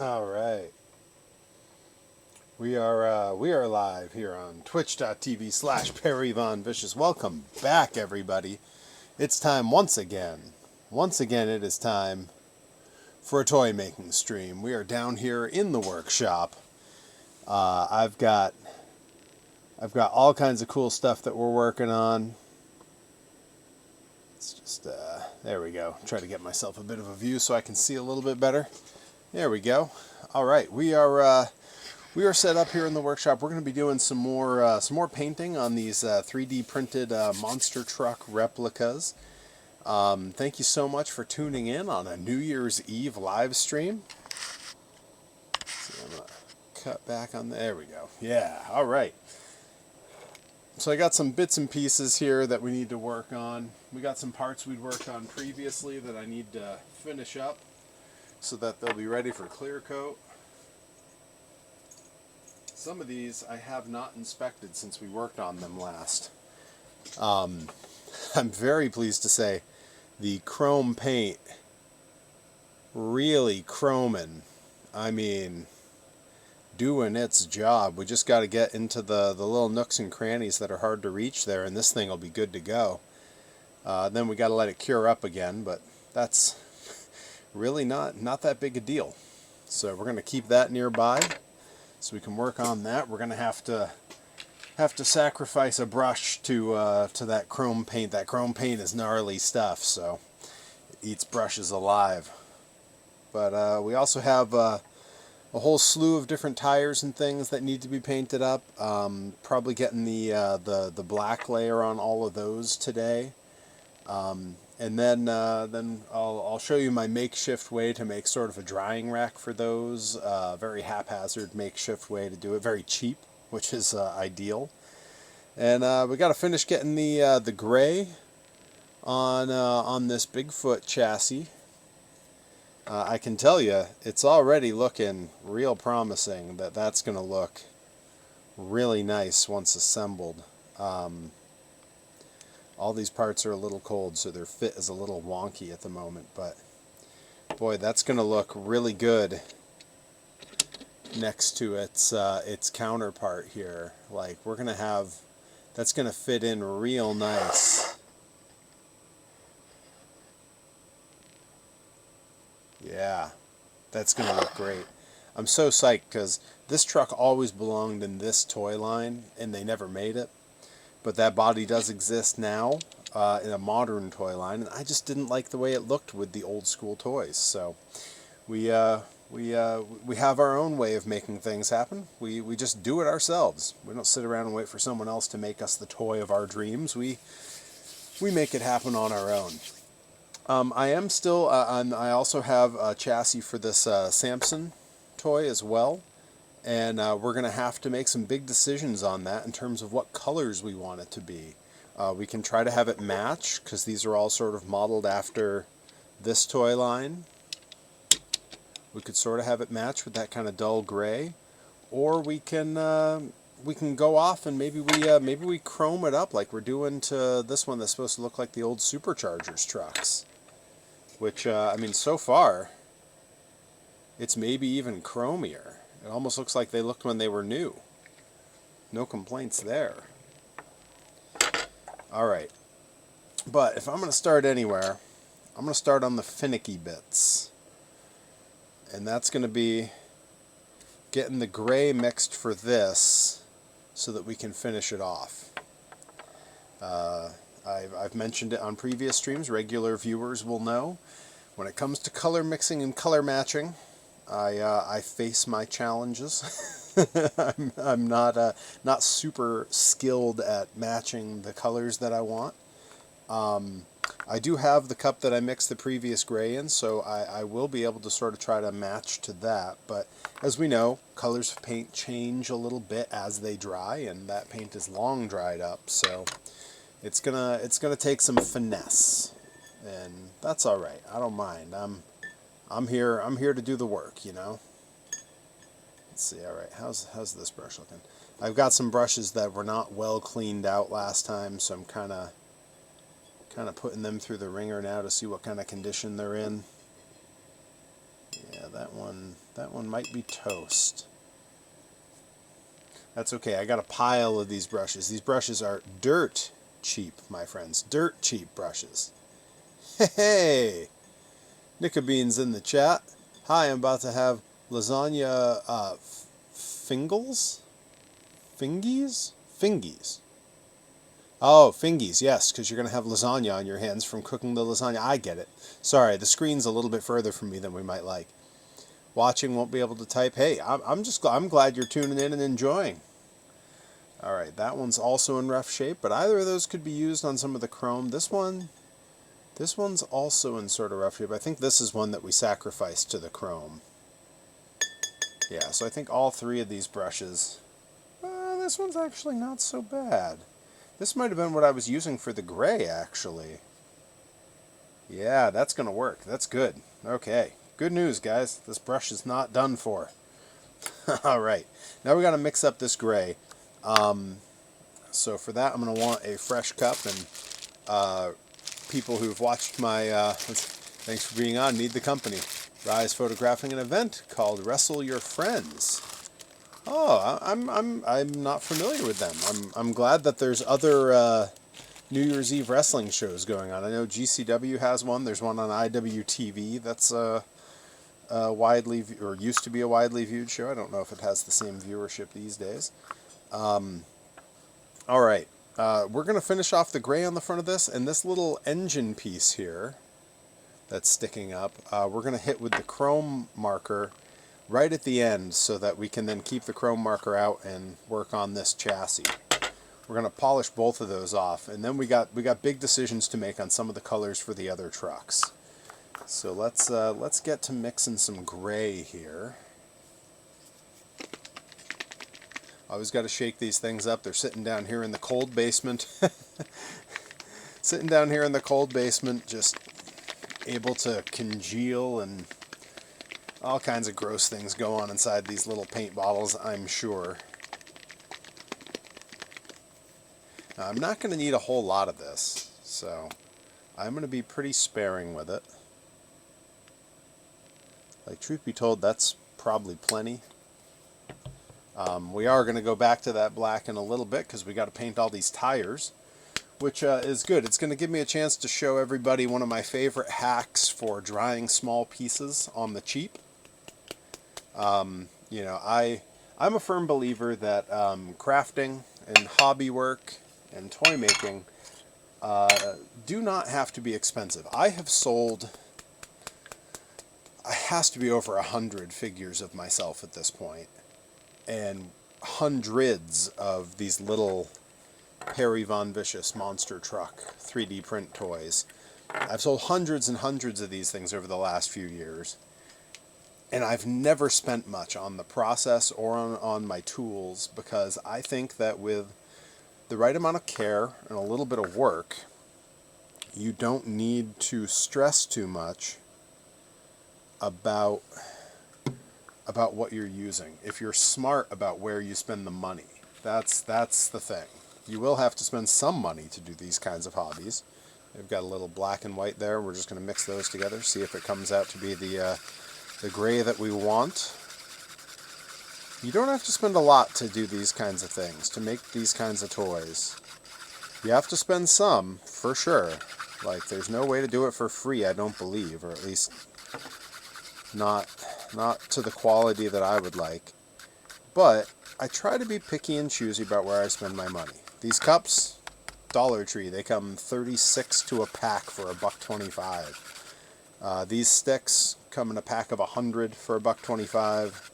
All right. We are live here on twitch.tv/PerryVonVicious. Welcome back, everybody. It's time once again. Once again, it is time for a toy making stream. We are down here in the workshop. I've got all kinds of cool stuff that we're working on. It's just there we go. Try to get myself a bit of a view so I can see a little bit better. There we go. All right, we are set up here in the workshop. We're going to be doing some more painting on these 3D printed monster truck replicas. Thank you so much for tuning in on a New Year's Eve live stream. See, I'm going to cut back on there we go. Yeah, all right. So I got some bits and pieces here that we need to work on. We got some parts we'd worked on previously that I need to finish up so that they'll be ready for clear coat. Some of these I have not inspected since we worked on them last. I'm very pleased to say the chrome paint really chroming. I mean, doing its job. We just got to get into the little nooks and crannies that are hard to reach there, and this thing will be good to go. Then we got to let it cure up again, but that's really not that big a deal. So we're going to keep that nearby so we can work on that. We're going to have to sacrifice a brush to that chrome paint. That chrome paint is gnarly stuff, so it eats brushes alive. But we also have a whole slew of different tires and things that need to be painted up. Probably getting the black layer on all of those today. And then I'll show you my makeshift way to make sort of a drying rack for those. Very haphazard makeshift way to do it. Very cheap, which is ideal. And we got to finish getting the gray on this Bigfoot chassis. I can tell you, it's already looking real promising that that's going to look really nice once assembled. All these parts are a little cold, so their fit is a little wonky at the moment, but boy, that's going to look really good next to its counterpart here. Like, we're going to have, that's going to fit in real nice. Yeah, that's going to look great. I'm so psyched because this truck always belonged in this toy line, and they never made it. But that body does exist now in a modern toy line, and I just didn't like the way it looked with the old school toys. So we have our own way of making things happen. We just do it ourselves. We don't sit around and wait for someone else to make us the toy of our dreams. We make it happen on our own. I am still. I also have a chassis for this Samson toy as well. And we're going to have to make some big decisions on that in terms of what colors we want it to be. We can try to have it match, because these are all sort of modeled after this toy line. We could sort of have it match with that kind of dull gray. Or we can go off and maybe we chrome it up like we're doing to this one that's supposed to look like the old Superchargers trucks. Which, I mean, so far, it's maybe even chromier. It almost looks like they looked when they were new. No complaints there. Alright. But if I'm going to start anywhere, I'm going to start on the finicky bits. And that's going to be getting the gray mixed for this so that we can finish it off. I've mentioned it on previous streams. Regular viewers will know. When it comes to color mixing and color matching, I face my challenges. I'm not super skilled at matching the colors that I want. I do have the cup that I mixed the previous gray in, so I will be able to sort of try to match to that. But as we know, colors of paint change a little bit as they dry, and that paint is long dried up, so it's gonna take some finesse, and that's all right. I don't mind. I'm here to do the work, you know. Let's see. All right, how's this brush looking? I've got some brushes that were not well cleaned out last time, so I'm kind of putting them through the ringer now to see what kind of condition they're in. Yeah, that one might be toast. That's okay. I got a pile of these brushes. These brushes are dirt cheap, my friends. Dirt cheap brushes. Hey! Nickabean's in the chat. Hi, I'm about to have lasagna fingles? Fingies? Fingies. Oh, fingies, yes, because you're going to have lasagna on your hands from cooking the lasagna. I get it. Sorry, the screen's a little bit further from me than we might like. Watching, won't be able to type. Hey, I'm glad you're tuning in and enjoying. All right, that one's also in rough shape, but either of those could be used on some of the chrome. This one's also in sort of rough shape. I think this is one that we sacrificed to the chrome. Yeah, so I think all three of these brushes. This one's actually not so bad. This might have been what I was using for the gray, actually. Yeah, that's going to work. That's good. Okay. Good news, guys. This brush is not done for. All right. Now we got to mix up this gray. So for that, I'm going to want a fresh cup. And people who've watched my... thanks for being on. Need the company. Rise photographing an event called Wrestle Your Friends. Oh, I'm not familiar with them. I'm glad that there's other New Year's Eve wrestling shows going on. I know GCW has one. There's one on IWTV that's widely or used to be a widely viewed show. I don't know if it has the same viewership these days. All right, we're gonna finish off the gray on the front of this, and this little engine piece here that's sticking up. We're gonna hit with the chrome marker right at the end so that we can then keep the chrome marker out and work on this chassis. We're going to polish both of those off, and then we got big decisions to make on some of the colors for the other trucks. So let's get to mixing some gray here. Always got to shake these things up. They're sitting down here in the cold basement. Sitting down here in the cold basement, just able to congeal, and all kinds of gross things go on inside these little paint bottles, I'm sure. Now, I'm not going to need a whole lot of this, so I'm going to be pretty sparing with it. Like, truth be told, that's probably plenty. We are going to go back to that black in a little bit because we got to paint all these tires, which is good. It's going to give me a chance to show everybody one of my favorite hacks for drying small pieces on the cheap. You know, I'm a firm believer that crafting and hobby work and toy making do not have to be expensive. I have sold, it has to be over 100 figures of myself at this point, and hundreds of these little Perry Von Vicious monster truck 3D print toys. I've sold hundreds and hundreds of these things over the last few years. And I've never spent much on the process or on my tools, because I think that with the right amount of care and a little bit of work, you don't need to stress too much about what you're using. If you're smart about where you spend the money, that's the thing. You will have to spend some money to do these kinds of hobbies. We've got a little black and white there. We're just going to mix those together, see if it comes out to be the gray that we want. You don't have to spend a lot to do these kinds of things, to make these kinds of toys. You have to spend some, for sure. Like, there's no way to do it for free, I don't believe, or at least not to the quality that I would like. But I try to be picky and choosy about where I spend my money. These cups, Dollar Tree, they come 36 to a pack for $1.25. These sticks come in a pack of 100 for $1.25.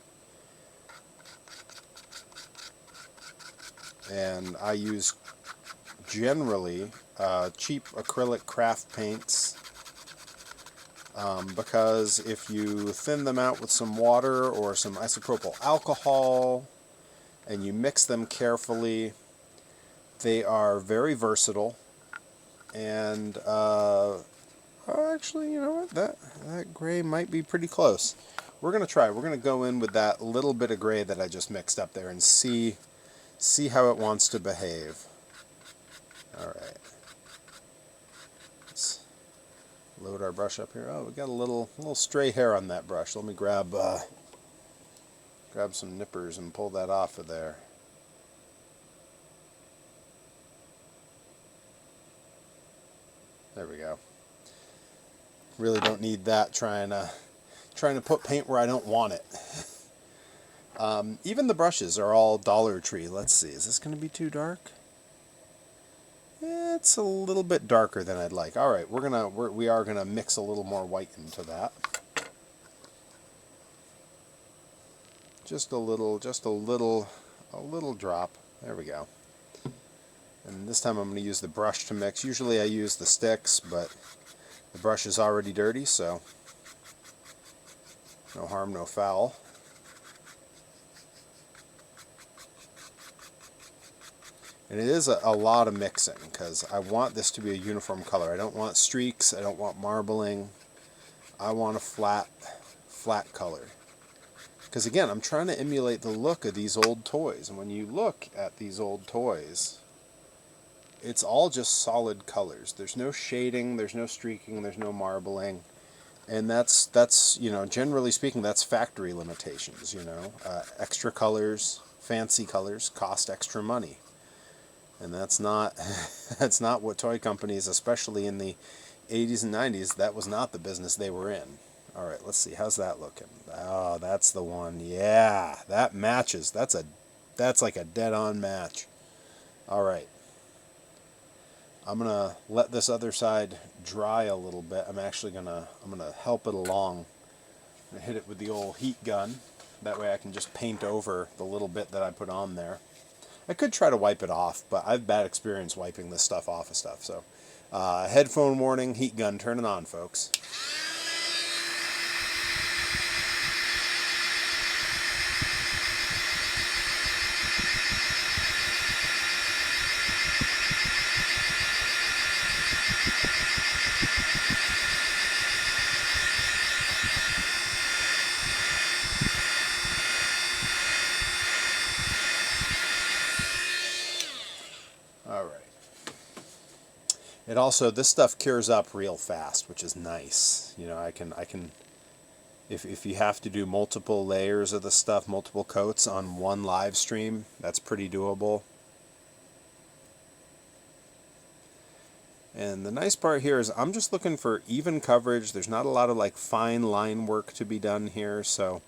And I use generally cheap acrylic craft paints, because if you thin them out with some water or some isopropyl alcohol and you mix them carefully, they are very versatile. And actually, you know what, that gray might be pretty close. We're going to try. We're going to go in with that little bit of gray that I just mixed up there and see how it wants to behave. All right. Let's load our brush up here. Oh, we got a little stray hair on that brush. Let me grab some nippers and pull that off of there. There we go. Really don't need that trying to put paint where I don't want it. Even the brushes are all Dollar Tree. Let's see, is this going to be too dark? It's a little bit darker than I'd like. All right, we are gonna mix a little more white into that. Just a little drop. There we go. And this time I'm going to use the brush to mix. Usually I use the sticks, but the brush is already dirty, so no harm, no foul. And it is a lot of mixing, because I want this to be a uniform color. I don't want streaks, I don't want marbling. I want a flat color. Because again, I'm trying to emulate the look of these old toys. And when you look at these old toys, it's all just solid colors. There's no shading, there's no streaking, there's no marbling. And that's you know, generally speaking, that's factory limitations, you know. Extra colors, fancy colors cost extra money. And that's not that's not what toy companies, especially in the 80s and 90s, that was not the business they were in. All right, let's see. How's that looking? Oh, that's the one. Yeah, that matches. That's like a dead-on match. All right. I'm going to let this other side dry a little bit. I'm going to help it along. I'm going to hit it with the old heat gun. That way I can just paint over the little bit that I put on there. I could try to wipe it off, but I have bad experience wiping this stuff off of stuff. So, headphone warning, heat gun, turn it on, folks. It also, this stuff cures up real fast, which is nice. You know, I can, if you have to do multiple layers of the stuff, multiple coats on one live stream, that's pretty doable. And the nice part here is I'm just looking for even coverage. There's not a lot of like fine line work to be done here, so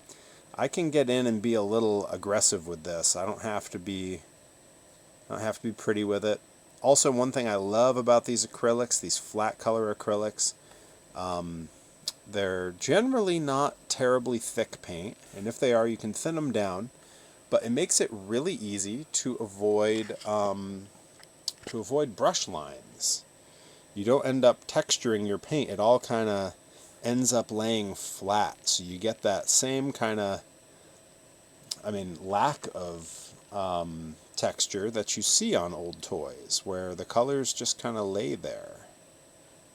I can get in and be a little aggressive with this. I don't have to be pretty with it. Also, one thing I love about these acrylics, these flat color acrylics, they're generally not terribly thick paint, and if they are, you can thin them down, but it makes it really easy to avoid brush lines. You don't end up texturing your paint. It all kind of ends up laying flat, so you get that same kind of, lack of texture that you see on old toys, where the colors just kind of lay there.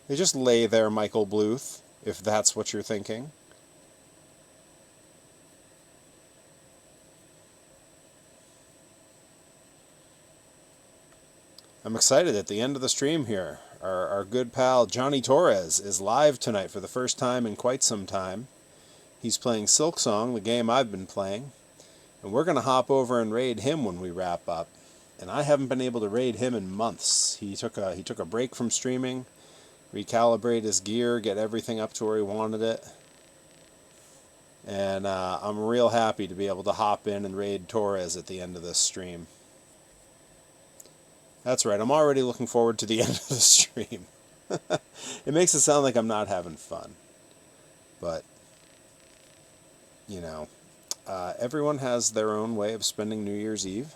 They just lay there, Michael Bluth, if that's what you're thinking. I'm excited at the end of the stream here. Our good pal Johnny Torres is live tonight for the first time in quite some time. He's playing Silksong, the game I've been playing. And we're going to hop over and raid him when we wrap up. And I haven't been able to raid him in months. He took a break from streaming, recalibrate his gear, get everything up to where he wanted it. And I'm real happy to be able to hop in and raid Torres at the end of this stream. That's right, I'm already looking forward to the end of the stream. It makes it sound like I'm not having fun. But, you know, everyone has their own way of spending New Year's Eve.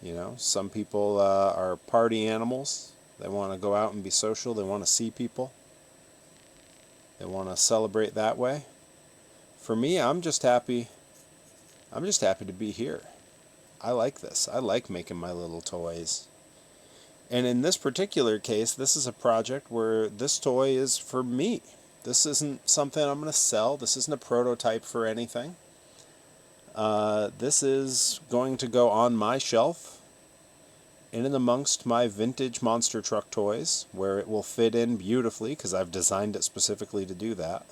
You know, some people are party animals. They want to go out and be social. They want to see people. They want to celebrate that way. For me, I'm just happy to be here. I like this. I like making my little toys. And in this particular case, this is a project where this toy is for me. This isn't something I'm going to sell. This isn't a prototype for anything. This is going to go on my shelf in and amongst my vintage monster truck toys, where it will fit in beautifully because I've designed it specifically to do that.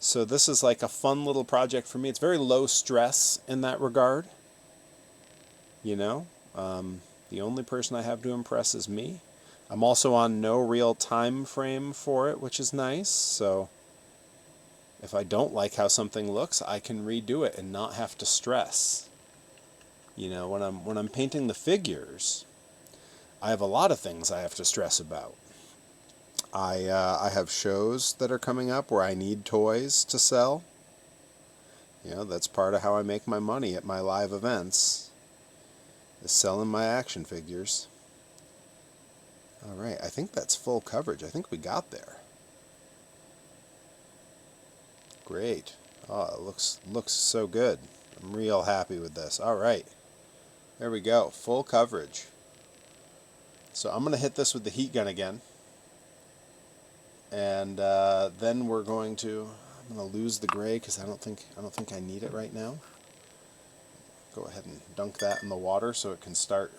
So this is like a fun little project for me. It's very low stress in that regard. You know, the only person I have to impress is me. I'm also on no real time frame for it, which is nice. So if I don't like how something looks, I can redo it and not have to stress. You know, when I'm painting the figures, I have a lot of things I have to stress about. I have shows that are coming up where I need toys to sell. You know, that's part of how I make my money at my live events, is selling my action figures. Alright, I think that's full coverage. I think we got there. Great. Oh, it looks so good. I'm real happy with this. Alright. There we go. Full coverage. So I'm going to hit this with the heat gun again. And then we're going to... I'm going to lose the gray because I don't think I need it right now. Go ahead and dunk that in the water so it can start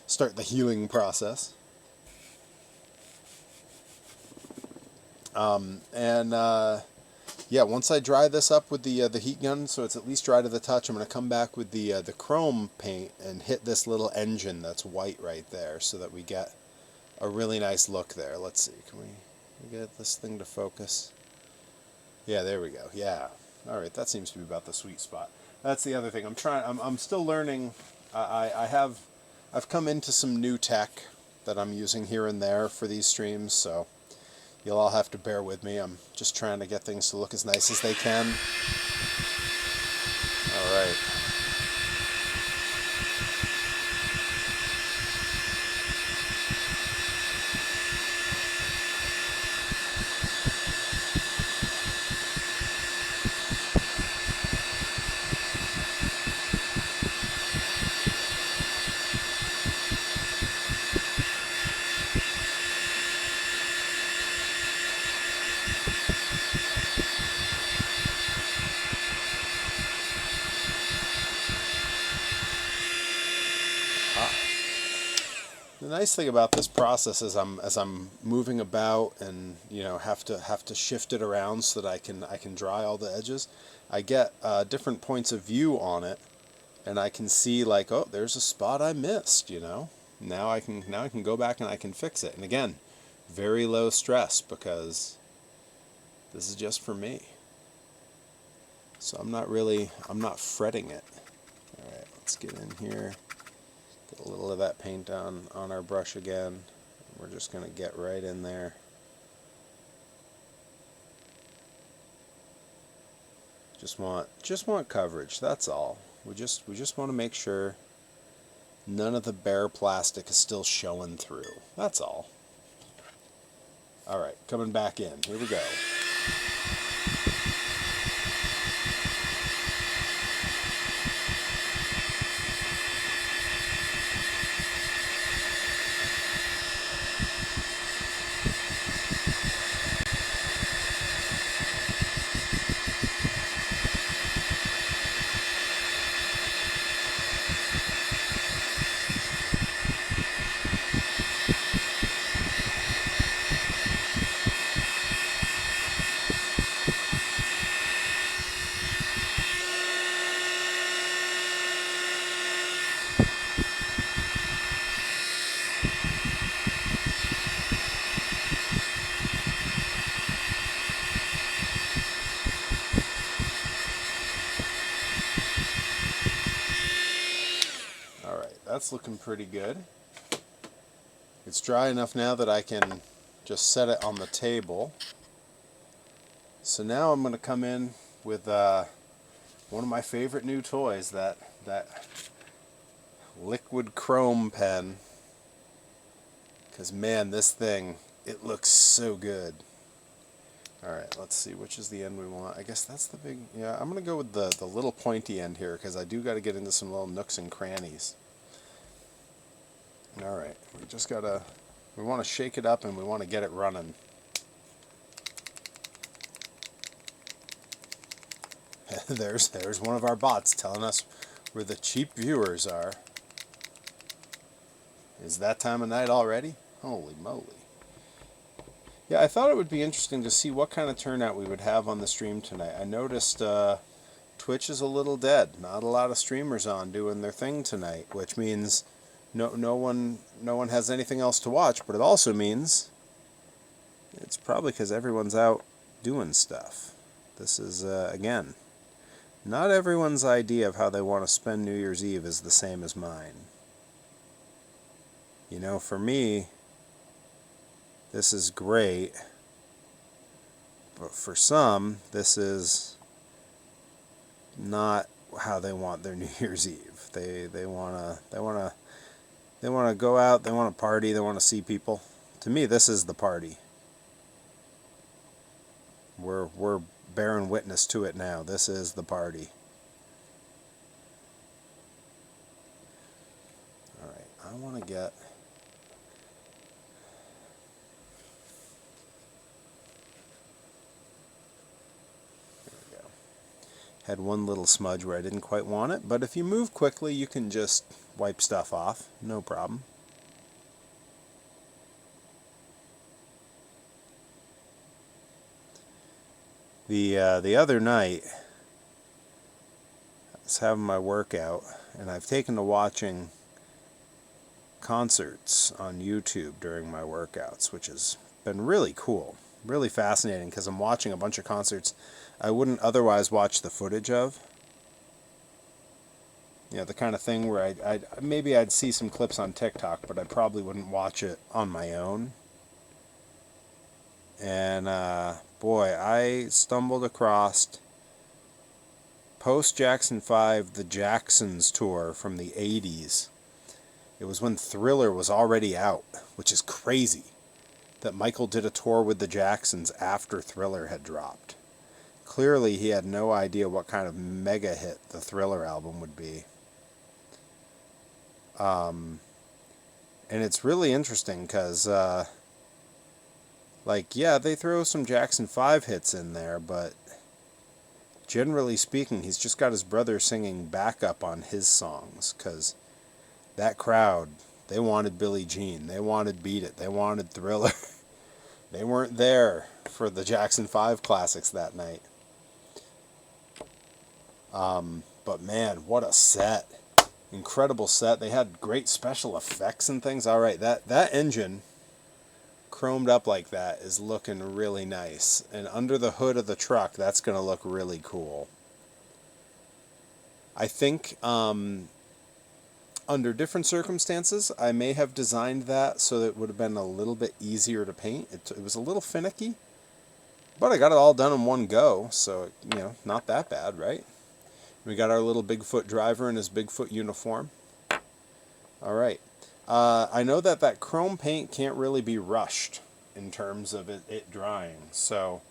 the healing process. Yeah, once I dry this up with the heat gun, so it's at least dry to the touch, I'm going to come back with the chrome paint and hit this little engine that's white right there, so that we get a really nice look there. Let's see, can we get this thing to focus? Yeah, there we go. Yeah, all right, that seems to be about the sweet spot. That's the other thing. I'm still learning. I've come into some new tech that I'm using here and there for these streams, so you'll all have to bear with me. I'm just trying to get things to look as nice as they can. All right. The nice thing about this process is as I'm moving about and have to shift it around so that I can dry all the edges, I get different points of view on it, and I can see like, oh, there's a spot I missed. Now I can go back and I can fix it. And again, very low stress because this is just for me. So I'm not fretting it. All right, let's get in here. Get a little of that paint on our brush again. We're just going to get right in there. Just want coverage, that's all. We just want to make sure none of the bare plastic is still showing through. That's all. All right, coming back in. Here we go. That's looking pretty good. It's dry enough now that I can just set it on the table. So now I'm going to come in with one of my favorite new toys, that liquid chrome pen. Because man, this thing, it looks so good. Alright, let's see, which is the end we want. I guess that's the big... Yeah, I'm going to go with the little pointy end here, because I do got to get into some little nooks and crannies. Alright, we want to shake it up and we want to get it running. There's one of our bots telling us where the cheap viewers are. Is that time of night already? Holy moly. Yeah, I thought it would be interesting to see what kind of turnout we would have on the stream tonight. I noticed Twitch is a little dead. Not a lot of streamers on doing their thing tonight, which means no one has anything else to watch, but it also means it's probably because everyone's out doing stuff. This is, again, not everyone's idea of how they want to spend New Year's Eve is the same as mine. You know, for me, this is great, but for some, this is not how they want their New Year's Eve. They wanna go out, they want to party, they want to see people. To me, this is the party. We're bearing witness to it now. This is the party. All right, I want to get. Had one little smudge where I didn't quite want it, but if you move quickly, you can just wipe stuff off. No problem. The other night, I was having my workout, and I've taken to watching concerts on YouTube during my workouts, which has been really cool, really fascinating, because I'm watching a bunch of concerts I wouldn't otherwise watch the footage of. You know, the kind of thing where maybe I'd see some clips on TikTok, but I probably wouldn't watch it on my own. And boy, I stumbled across post Jackson 5, the Jacksons tour from the 80s. It was when Thriller was already out, which is crazy that Michael did a tour with the Jacksons after Thriller had dropped. Clearly, he had no idea what kind of mega hit the Thriller album would be. And it's really interesting because, yeah, they throw some Jackson 5 hits in there, but generally speaking, he's just got his brother singing backup on his songs, because that crowd, they wanted Billie Jean, they wanted Beat It, they wanted Thriller. They weren't there for the Jackson 5 classics that night. But man, what a set. Incredible set. They had great special effects and things. All right, that engine chromed up like that is looking really nice. And under the hood of the truck, that's going to look really cool. I think under different circumstances, I may have designed that so that it would have been a little bit easier to paint. It was a little finicky, but I got it all done in one go, so, you know, not that bad, right? We got our little Bigfoot driver in his Bigfoot uniform. All right. I know that chrome paint can't really be rushed in terms of it drying, so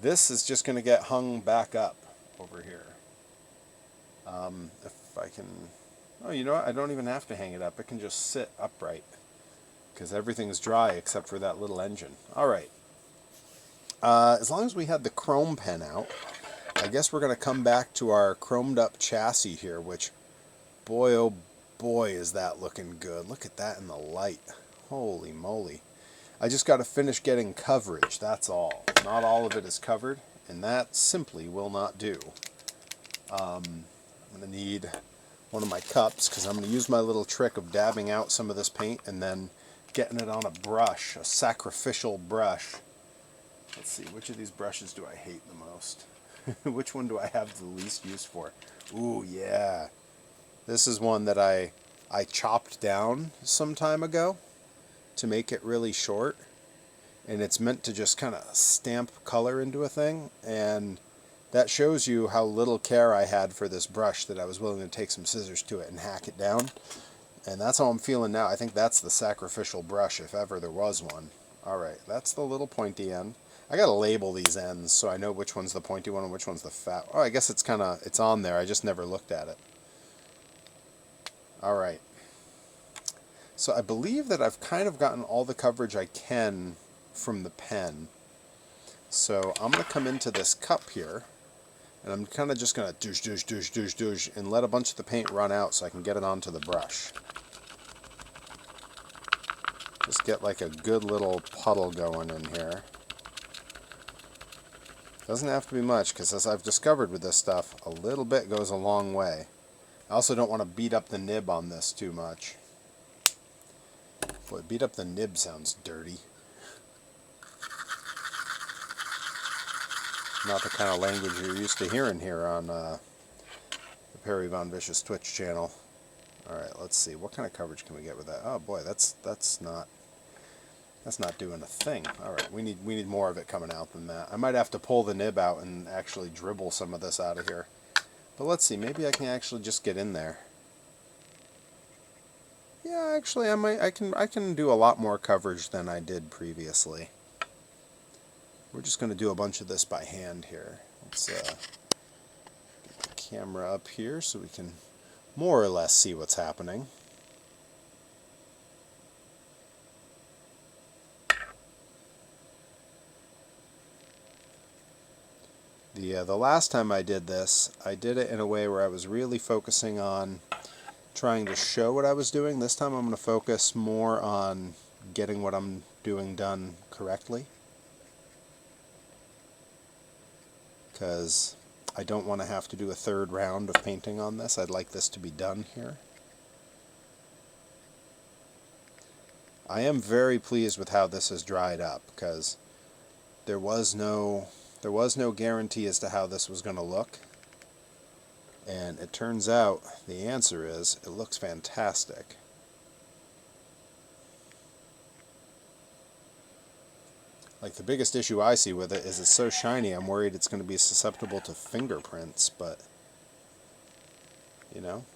this is just going to get hung back up over here. If I can... Oh, you know what? I don't even have to hang it up. It can just sit upright because everything's dry except for that little engine. All right. As long as we had the chrome pen out, I guess we're going to come back to our chromed up chassis here, which, boy, oh boy, is that looking good. Look at that in the light. Holy moly. I just got to finish getting coverage, that's all. Not all of it is covered, and that simply will not do. I'm going to need one of my cups, because I'm going to use my little trick of dabbing out some of this paint and then getting it on a brush, a sacrificial brush. Let's see, which of these brushes do I hate the most? Which one do I have the least use for? Ooh, yeah. This is one that I chopped down some time ago to make it really short. And it's meant to just kind of stamp color into a thing. And that shows you how little care I had for this brush that I was willing to take some scissors to it and hack it down. And that's how I'm feeling now. I think that's the sacrificial brush, if ever there was one. All right, that's the little pointy end. I gotta label these ends so I know which one's the pointy one and which one's the fat. Oh, I guess it's on there. I just never looked at it. All right. So I believe that I've kind of gotten all the coverage I can from the pen. So I'm gonna come into this cup here And I'm kind of just going to douche, douche, douche, douche, douche, and let a bunch of the paint run out so I can get it onto the brush. Just get like a good little puddle going in here. Doesn't have to be much, because as I've discovered with this stuff, a little bit goes a long way. I also don't want to beat up the nib on this too much. Boy, beat up the nib sounds dirty. Not the kind of language you're used to hearing here on the Perry Von Vicious Twitch channel. Alright, let's see. What kind of coverage can we get with that? Oh boy, that's not doing a thing. Alright, we need more of it coming out than that. I might have to pull the nib out and actually dribble some of this out of here. But let's see, maybe I can actually just get in there. Yeah, actually I can do a lot more coverage than I did previously. We're just going to do a bunch of this by hand here. Let's get the camera up here so we can more or less see what's happening. The last time I did this, I did it in a way where I was really focusing on trying to show what I was doing. This time I'm going to focus more on getting what I'm doing done correctly. Because I don't want to have to do a third round of painting on this. I'd like this to be done here. I am very pleased with how this has dried up, because there was no guarantee as to how this was going to look. And it turns out the answer is it looks fantastic. Like, the biggest issue I see with it is it's so shiny, I'm worried it's going to be susceptible to fingerprints, but, you know,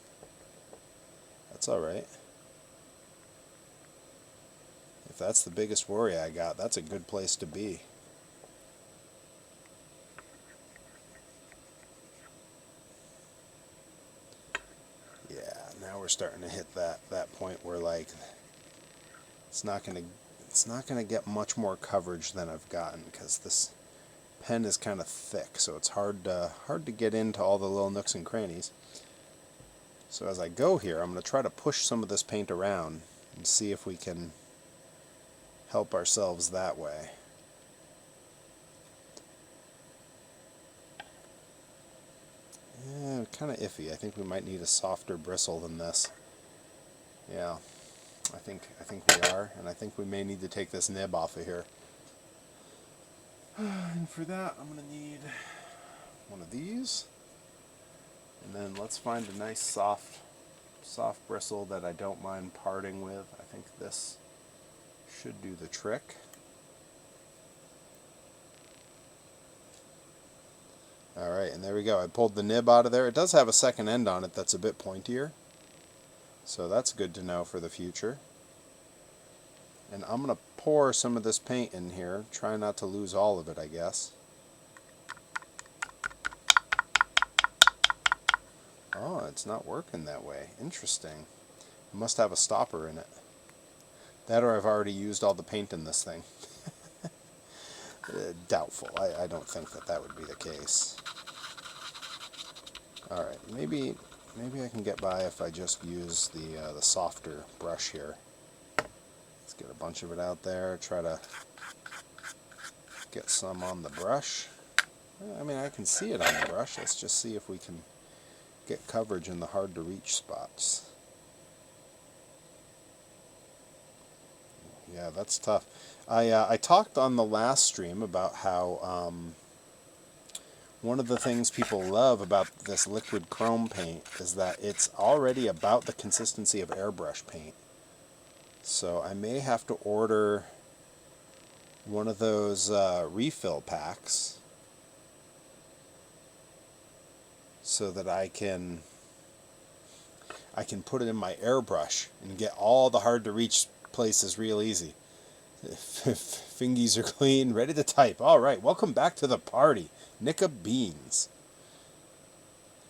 that's alright. If that's the biggest worry I got, that's a good place to be. Yeah, now we're starting to hit that point where, like, it's not going to get much more coverage than I've gotten, because this pen is kind of thick, so it's hard to get into all the little nooks and crannies. So as I go here, I'm going to try to push some of this paint around and see if we can help ourselves that way. Yeah, kind of iffy. I think we might need a softer bristle than this. Yeah, I think we are, and I think we may need to take this nib off of here. And for that, I'm going to need one of these. And then let's find a nice soft bristle that I don't mind parting with. I think this should do the trick. Alright, and there we go. I pulled the nib out of there. It does have a second end on it that's a bit pointier, so that's good to know for the future. And I'm going to pour some of this paint in here. Try not to lose all of it, I guess. Oh, it's not working that way. Interesting. It must have a stopper in it. That, or I've already used all the paint in this thing. Doubtful. I don't think that would be the case. Alright, maybe I can get by if I just use the softer brush here. Let's get a bunch of it out there. Try to get some on the brush. I mean, I can see it on the brush. Let's just see if we can get coverage in the hard to reach spots. Yeah, that's tough. I talked on the last stream about how one of the things people love about this liquid chrome paint is that it's already about the consistency of airbrush paint. So I may have to order one of those refill packs so that I can put it in my airbrush and get all the hard to reach places real easy. Fingies are clean, ready to type. Alright, welcome back to the party. Nicka Beans.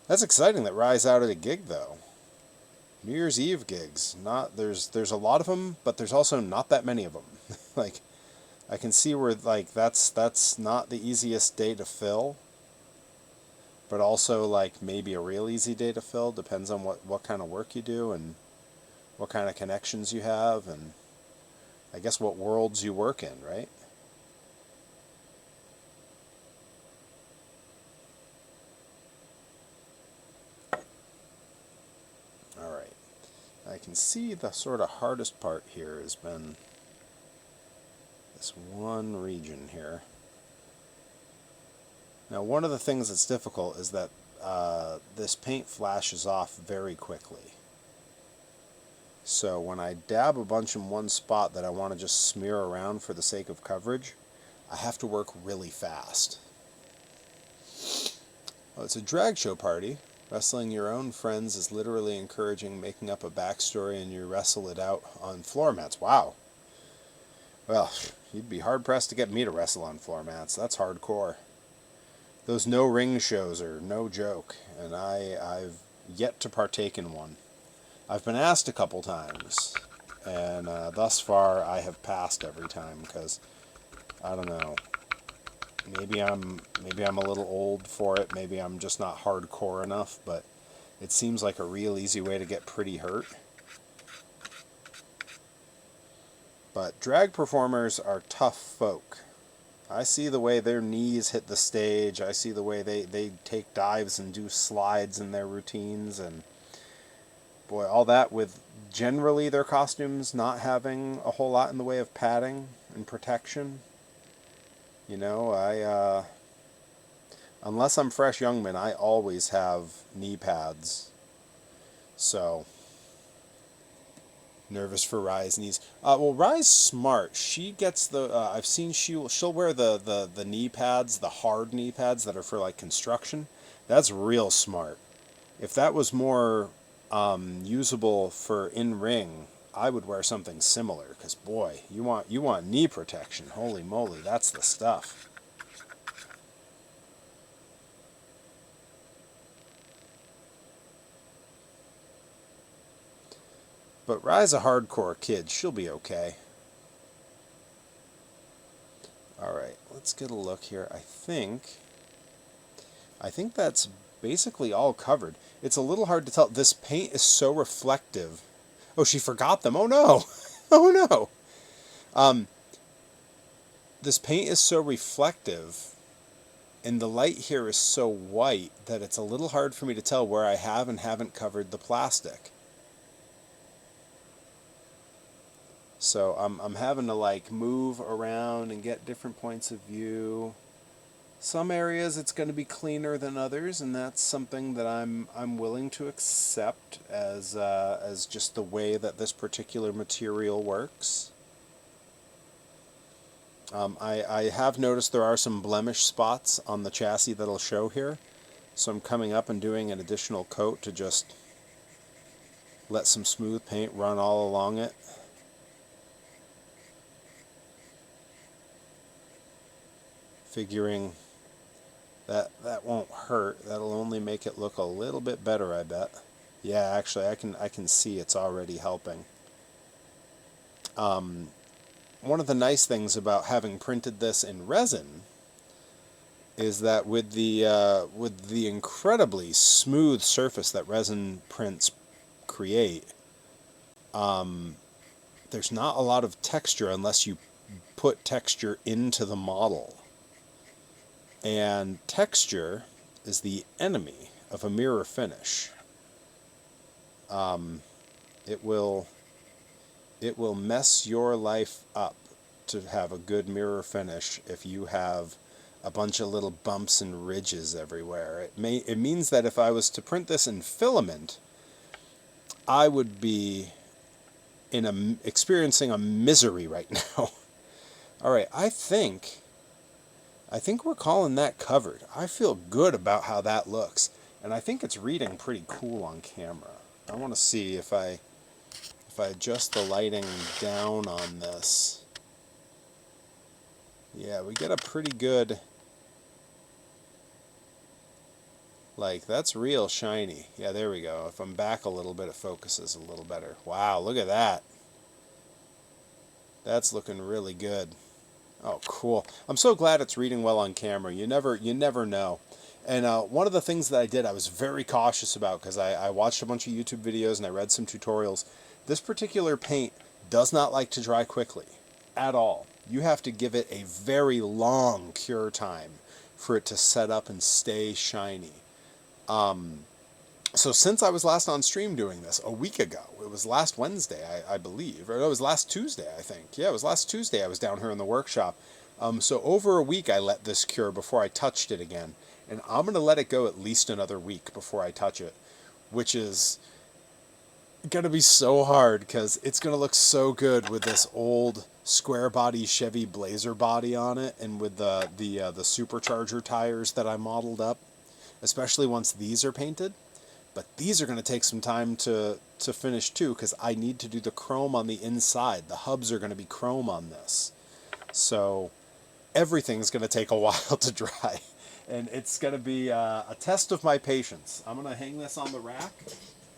That's exciting that Rye's out at a gig, though. New Year's Eve gigs. There's a lot of them, but there's also not that many of them. Like, I can see where, like, that's not the easiest day to fill. but also like maybe a real easy day to fill. Depends on what kind of work you do and what kind of connections you have, and I guess what worlds you work in, right? All right. I can see the sort of hardest part here has been this one region here. Now, one of the things that's difficult is that this paint flashes off very quickly. So when I dab a bunch in one spot that I want to just smear around for the sake of coverage, I have to work really fast. Well, it's a drag show party. Wrestling your own friends is literally encouraging making up a backstory and you wrestle it out on floor mats. Wow. Well, you'd be hard-pressed to get me to wrestle on floor mats. That's hardcore. Those no-ring shows are no joke, and I've yet to partake in one. I've been asked a couple times, and thus far I have passed every time because I don't know. Maybe I'm a little old for it. Maybe I'm just not hardcore enough. But it seems like a real easy way to get pretty hurt. But drag performers are tough folk. I see the way their knees hit the stage. I see the way they take dives and do slides in their routines. And boy, all that with generally their costumes not having a whole lot in the way of padding and protection. You know, unless I'm Fresh Youngman, I always have knee pads. So, nervous for Rye's knees. Well, Rye's smart. She gets the. I've seen she'll wear the knee pads, the hard knee pads that are for like construction. That's real smart. If that was more usable for in ring, I would wear something similar. Because boy, you want knee protection. Holy moly, that's the stuff. But Rye's a hardcore kid. She'll be okay. Alright, let's get a look here. I think that's basically all covered. It's a little hard to tell. This paint is so reflective. Oh, she forgot them. Oh no. Oh no. This paint is so reflective and the light here is so white that it's a little hard for me to tell where I have and haven't covered the plastic. So I'm having to like move around and get different points of view. Some areas it's going to be cleaner than others, and that's something that I'm willing to accept as just the way that this particular material works. I have noticed there are some blemish spots on the chassis that'll show here, so I'm coming up and doing an additional coat to just let some smooth paint run all along it. Figuring that won't hurt. That'll only make it look a little bit better, I bet. Yeah, actually, I can see it's already helping. One of the nice things about having printed this in resin is that with the incredibly smooth surface that resin prints create, there's not a lot of texture unless you put texture into the model. And texture is the enemy of a mirror finish. It will mess your life up to have a good mirror finish if you have a bunch of little bumps and ridges everywhere. It means that if I was to print this in filament, I would be experiencing a misery right now. All right, I think we're calling that covered. I feel good about how that looks, and I think it's reading pretty cool on camera. I want to see if I adjust the lighting down on this. Yeah, we get a pretty good, like, that's real shiny. Yeah, there we go. If I'm back a little bit, it focuses a little better. Wow, look at that. That's looking really good. Oh, cool. I'm so glad it's reading well on camera. You never know. And one of the things that I did, I was very cautious about, because I watched a bunch of YouTube videos and I read some tutorials. This particular paint does not like to dry quickly at all. You have to give it a very long cure time for it to set up and stay shiny. So since I was last on stream doing this, a week ago, it was last Wednesday, I believe, or it was last Tuesday, I think. Yeah, it was last Tuesday I was down here in the workshop. So over a week I let this cure before I touched it again. And I'm going to let it go at least another week before I touch it, which is going to be so hard because it's going to look so good with this old square body Chevy Blazer body on it, and with the supercharger tires that I modeled up, especially once these are painted. But these are going to take some time to finish too, because I need to do the chrome on the inside. The hubs are going to be chrome on this. So everything's going to take a while to dry. And it's going to be a test of my patience. I'm going to hang this on the rack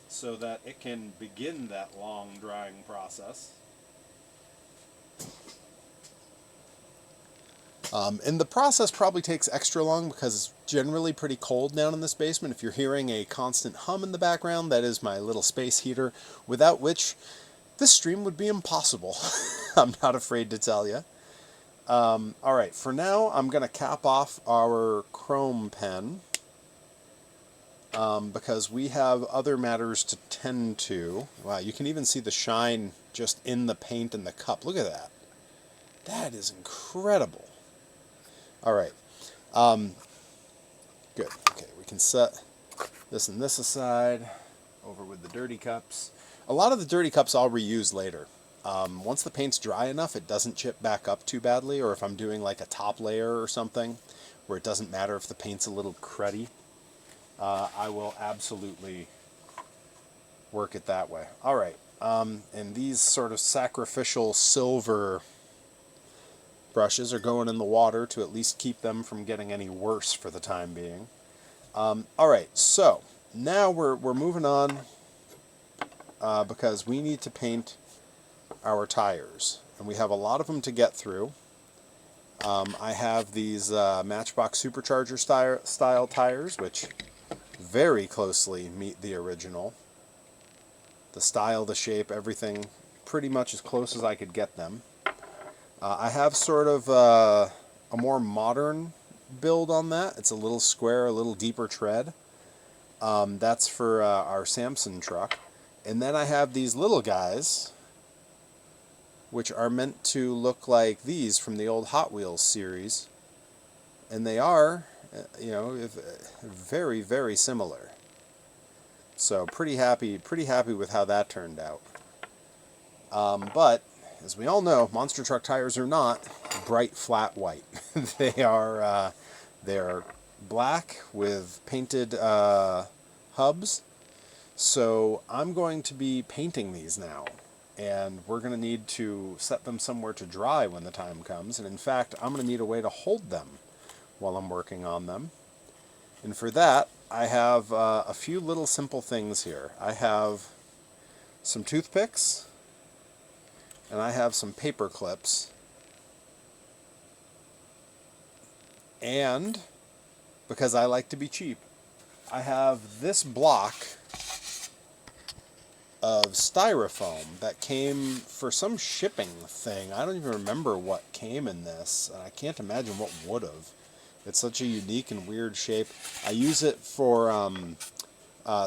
so that it can begin that long drying process. And the process probably takes extra long because it's generally pretty cold down in this basement. If you're hearing a constant hum in the background, that is my little space heater, without which this stream would be impossible. I'm not afraid to tell you. Alright, for now I'm going to cap off our chrome pen because we have other matters to tend to. Wow, you can even see the shine just in the paint in the cup. Look at that. That is incredible. Alright, good. Okay, we can set this and this aside, over with the dirty cups. A lot of the dirty cups I'll reuse later. Once the paint's dry enough, it doesn't chip back up too badly, or if I'm doing like a top layer or something, where it doesn't matter if the paint's a little cruddy, I will absolutely work it that way. Alright, and these sort of sacrificial silver brushes are going in the water to at least keep them from getting any worse for the time being. Alright, so now we're moving on because we need to paint our tires, and we have a lot of them to get through. I have these Matchbox Supercharger style tires, which very closely meet the original. The style, the shape, everything pretty much as close as I could get them. I have sort of a more modern build on that. It's a little square, a little deeper tread. That's for our Samson truck. And then I have these little guys, which are meant to look like these from the old Hot Wheels series. And they are, you know, very, very similar. So pretty happy with how that turned out. But as we all know, monster truck tires are not bright flat white. They're black with painted hubs. So I'm going to be painting these now, and we're going to need to set them somewhere to dry when the time comes. And in fact, I'm going to need a way to hold them while I'm working on them. And for that, I have a few little simple things here. I have some toothpicks, and I have some paper clips. And, because I like to be cheap, I have this block of styrofoam that came for some shipping thing. I don't even remember what came in this, and I can't imagine what would have. It's such a unique and weird shape. I use it for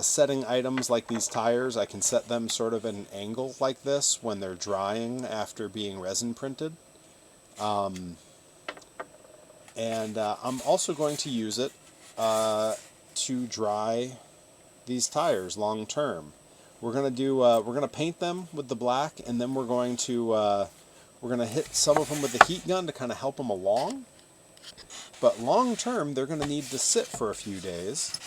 setting items like these tires. I can set them sort of at an angle like this when they're drying after being resin printed. And I'm also going to use it to dry these tires long term. We're gonna paint them with the black, and then we're going to hit some of them with the heat gun to kind of help them along. But long term, they're going to need to sit for a few days.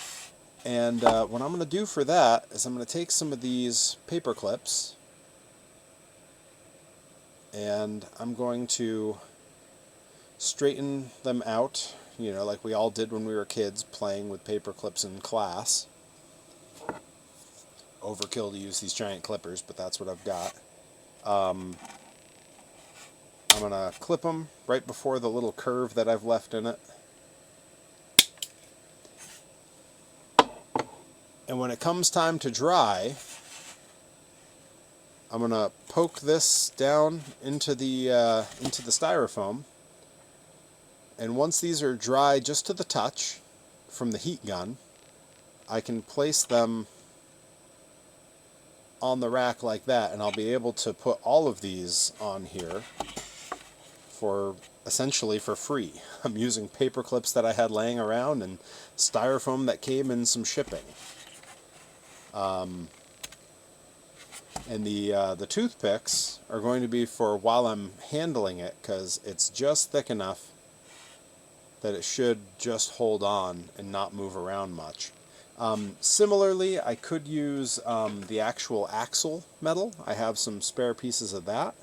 And what I'm going to do for that is I'm going to take some of these paper clips, and I'm going to straighten them out, you know, like we all did when we were kids playing with paper clips in class. Overkill to use these giant clippers, but that's what I've got. I'm going to clip them right before the little curve that I've left in it. And when it comes time to dry, I'm going to poke this down into the styrofoam. And once these are dry just to the touch from the heat gun, I can place them on the rack like that, and I'll be able to put all of these on here for essentially for free. I'm using paper clips that I had laying around and styrofoam that came in some shipping. And the toothpicks are going to be for while I'm handling it, because it's just thick enough that it should just hold on and not move around much. Similarly, I could use the actual axle metal. I have some spare pieces of that.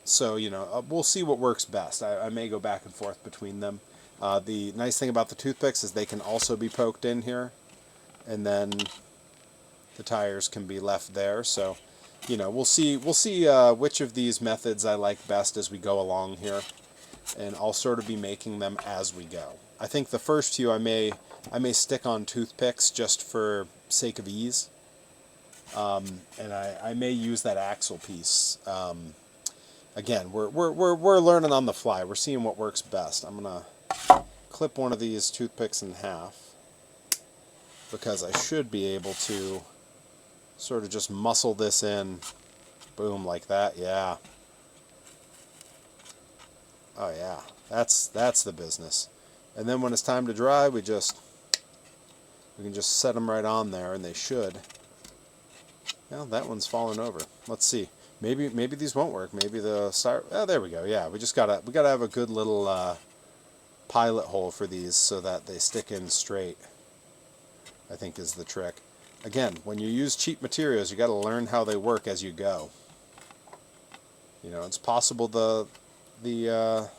So, you know, we'll see what works best. I may go back and forth between them. The nice thing about the toothpicks is they can also be poked in here, and then the tires can be left there. So, you know, we'll see which of these methods I like best as we go along here, and I'll sort of be making them as we go. I think the first few I may stick on toothpicks just for sake of ease, and I may use that axle piece. Again, we're learning on the fly. We're seeing what works best. I'm gonna clip one of these toothpicks in half, because I should be able to sort of just muscle this in, boom, like that. Yeah. Oh yeah, that's the business. And then when it's time to dry, we can just set them right on there, and they should. Well, that one's fallen over. Let's see. Maybe these won't work. Maybe the oh, there we go. Yeah, we gotta have a good little pilot hole for these so that they stick in straight, I think is the trick. Again, when you use cheap materials, you got to learn how they work as you go. You know, it's possible it's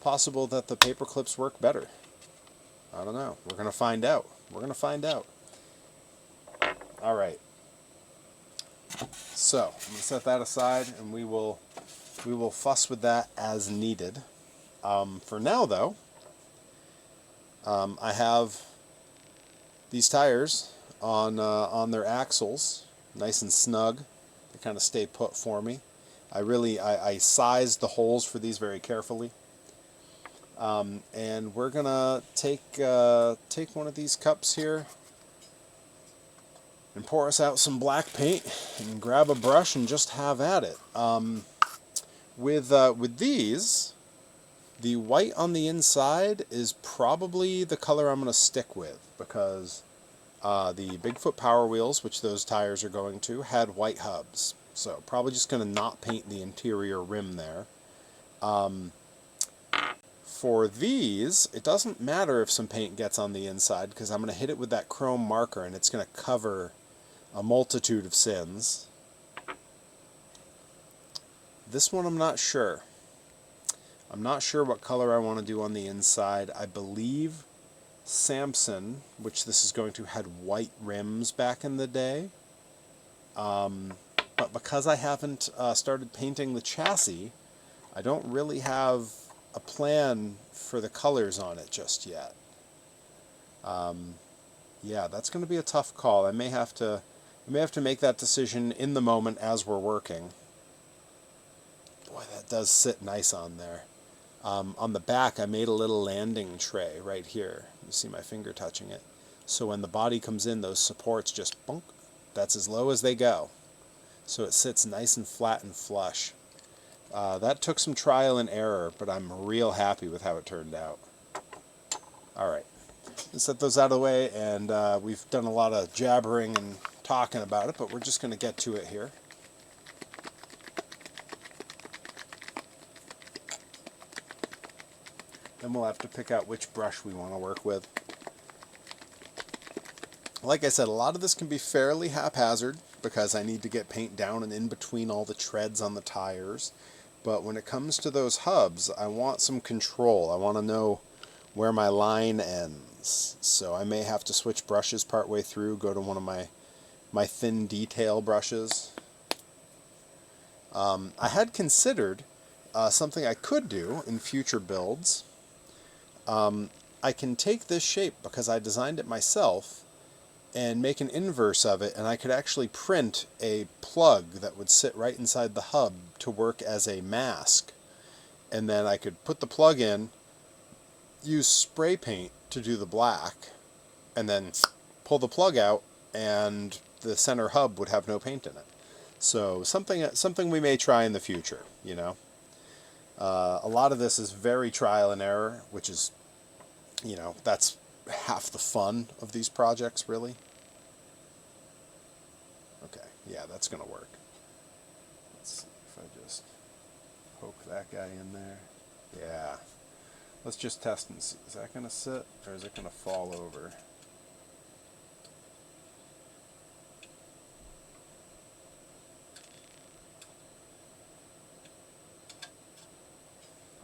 possible that the paper clips work better. I don't know. We're gonna find out. All right. So I'm gonna set that aside, and we will fuss with that as needed. For now, though, I have these tires on their axles, nice and snug. They kind of stay put for me. I sized the holes for these very carefully. And we're gonna take one of these cups here and pour us out some black paint, and grab a brush and just have at it. With these, the white on the inside is probably the color I'm gonna stick with, because the Bigfoot Power Wheels, which those tires are going to, had white hubs. So probably just gonna not paint the interior rim there. For these, it doesn't matter if some paint gets on the inside, because I'm going to hit it with that chrome marker, and it's going to cover a multitude of sins. This one I'm not sure. I'm not sure what color I want to do on the inside. I believe Samson, which this is going to, had white rims back in the day. But because I haven't started painting the chassis, I don't really have a plan for the colors on it just yet. Yeah, that's going to be a tough call. I may have to make that decision in the moment as we're working. Boy, that does sit nice on there. On the back, I made a little landing tray right here. You see my finger touching it. So when the body comes in, those supports just bunk. That's as low as they go. So it sits nice and flat and flush. That took some trial and error, but I'm real happy with how it turned out. All right, let's set those out of the way, and we've done a lot of jabbering and talking about it, but we're just going to get to it here. Then we'll have to pick out which brush we want to work with. Like I said, a lot of this can be fairly haphazard, because I need to get paint down and in between all the treads on the tires. But when it comes to those hubs, I want some control. I want to know where my line ends. So I may have to switch brushes partway through, go to one of my thin detail brushes. I had considered something I could do in future builds. I can take this shape because I designed it myself and make an inverse of it, and I could actually print a plug that would sit right inside the hub to work as a mask. And then I could put the plug in, use spray paint to do the black, and then pull the plug out, and the center hub would have no paint in it. So something we may try in the future, you know. A lot of this is very trial and error, which is, you know, that's half the fun of these projects, really. Okay, yeah, that's going to work. Let's see if I just poke that guy in there. Yeah. Let's just test and see. Is that going to sit, or is it going to fall over?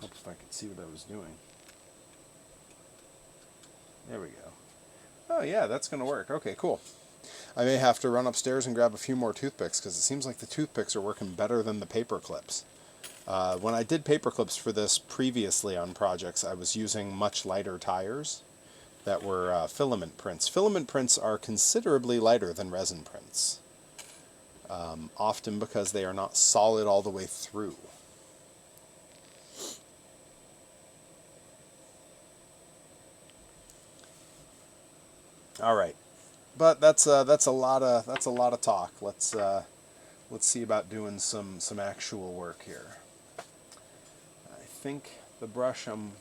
Hope if I could see what I was doing. There we go. Oh yeah, that's going to work. Okay, cool. I may have to run upstairs and grab a few more toothpicks because it seems like the toothpicks are working better than the paper clips. When I did paper clips for this previously on projects, I was using much lighter tires that were filament prints. Filament prints are considerably lighter than resin prints, often because they are not solid all the way through. All right, but that's a lot of talk. Let's see about doing some actual work here. I think the brush I'm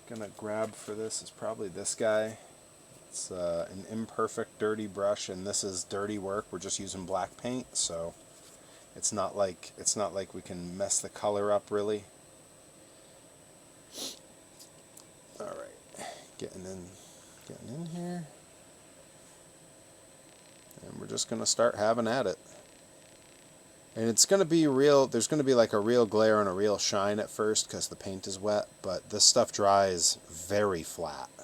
gonna grab for this is probably this guy. It's an imperfect, dirty brush, and this is dirty work. We're just using black paint, so it's not like we can mess the color up really. All right, getting in here, and we're just gonna start having at it. And it's going to be real, there's going to be like a real glare and a real shine at first because the paint is wet, but this stuff dries very flat. I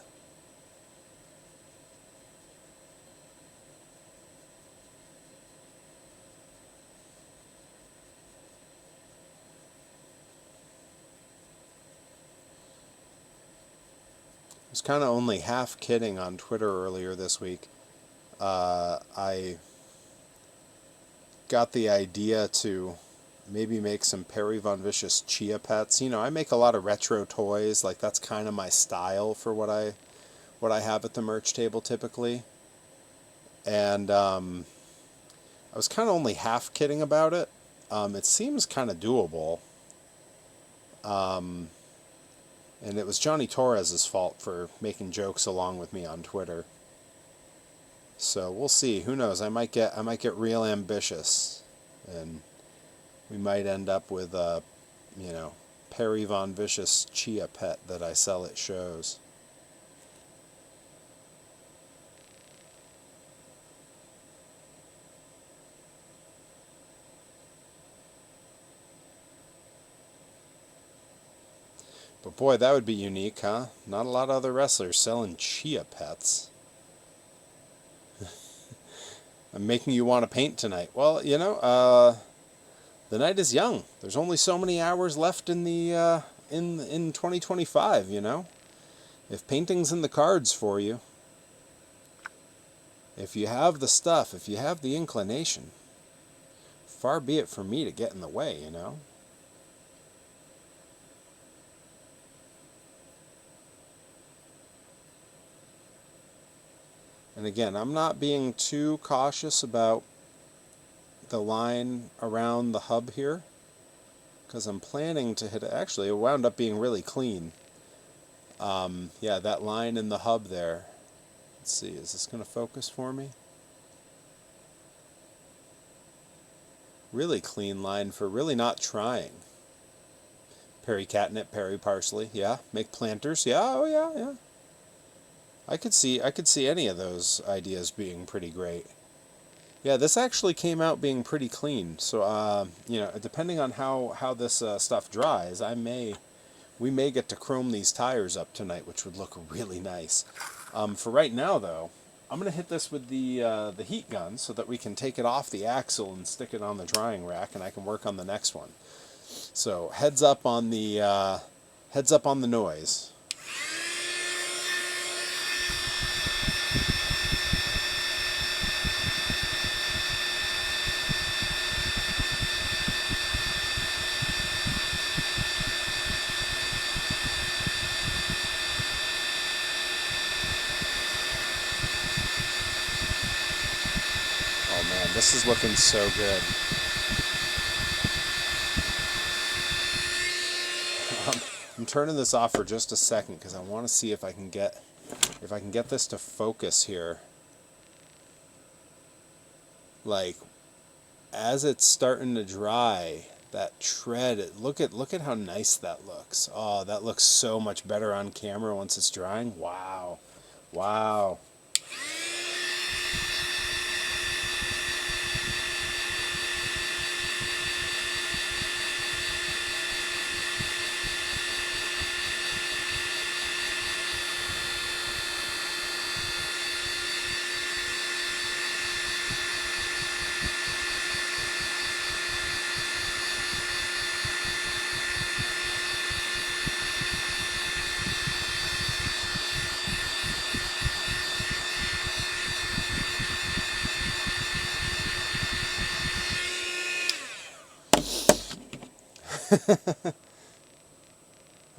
was kind of only half kidding on Twitter earlier this week. I got the idea to maybe make some Perry Von Vicious Chia Pets. You know, I make a lot of retro toys. Like, that's kind of my style for what I have at the merch table typically. And I was kind of only half kidding about it. It seems kind of doable. And it was Johnny Torres's fault for making jokes along with me on Twitter. So we'll see. Who knows? I might get real ambitious, and we might end up with a, you know, Perry Von Vicious Chia Pet that I sell at shows. But boy, that would be unique, huh? Not a lot of other wrestlers selling Chia Pets. I'm making you want to paint tonight. Well, you know, the night is young. There's only so many hours left in the in 2025. You know, if painting's in the cards for you, if you have the stuff, if you have the inclination, far be it from me to get in the way. You know. And again, I'm not being too cautious about the line around the hub here, because I'm planning to hit it. Actually, it wound up being really clean. Yeah, that line in the hub there. Let's see, is this going to focus for me? Really clean line for really not trying. Perry catnip, Perry parsley, yeah. Make planters, yeah, oh yeah, yeah. I could see any of those ideas being pretty great. Yeah, this actually came out being pretty clean. So, you know, depending on how this stuff dries, we may get to chrome these tires up tonight, which would look really nice. For right now, though, I'm going to hit this with the heat gun so that we can take it off the axle and stick it on the drying rack, and I can work on the next one. So heads up on the noise. this is looking so good. I'm turning this off for just a second because I want to see if I can get this to focus here. Like, as it's starting to dry, that tread, look at how nice that looks. Oh, that looks so much better on camera once it's drying. Wow. Wow.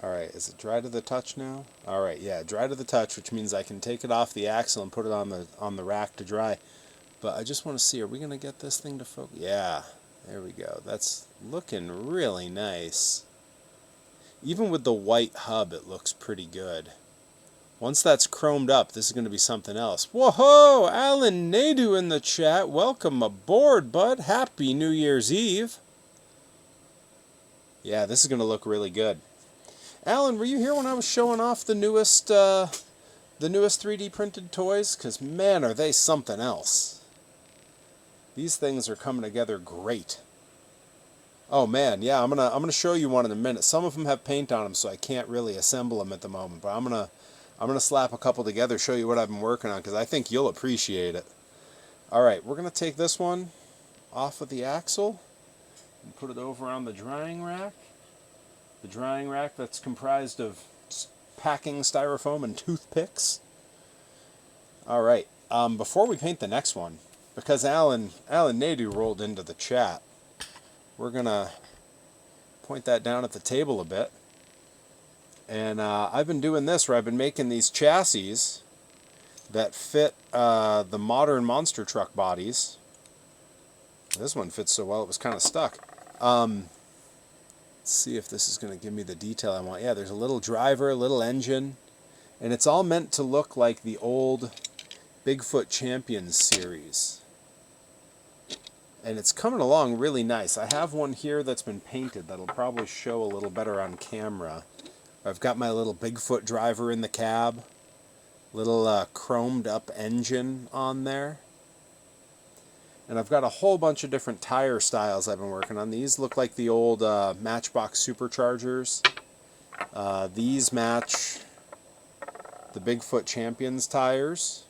Alright, is it dry to the touch now? Alright, yeah, dry to the touch, which means I can take it off the axle and put it on the rack to dry. But I just want to see, are we going to get this thing to focus? Yeah, there we go. That's looking really nice. Even with the white hub, it looks pretty good. Once that's chromed up, this is going to be something else. Whoa, Alan Nadu in the chat. Welcome aboard, bud. Happy New Year's Eve. Yeah, this is going to look really good. Alan, were you here when I was showing off the newest 3D printed toys? Because, man, are they something else. These things are coming together great. Oh, man, yeah, I'm gonna show you one in a minute. Some of them have paint on them, so I can't really assemble them at the moment. But I'm gonna slap a couple together, show you what I've been working on, because I think you'll appreciate it. All right, we're gonna take this one off of the axle and put it over on the drying rack. The drying rack that's comprised of packing styrofoam and toothpicks. All right, before we paint the next one, because Alan Nadu rolled into the chat, we're gonna point that down at the table a bit. And I've been doing this where I've been making these chassis that fit the modern monster truck bodies. This one fits so well it was kind of stuck. Let's see if this is going to give me the detail I want. Yeah, there's a little driver, a little engine, and it's all meant to look like the old Bigfoot Champions series. And it's coming along really nice. I have one here that's been painted that'll probably show a little better on camera. I've got my little Bigfoot driver in the cab, little chromed up engine on there. And I've got a whole bunch of different tire styles I've been working on. These look like the old Matchbox Superchargers. These match the Bigfoot Champions tires.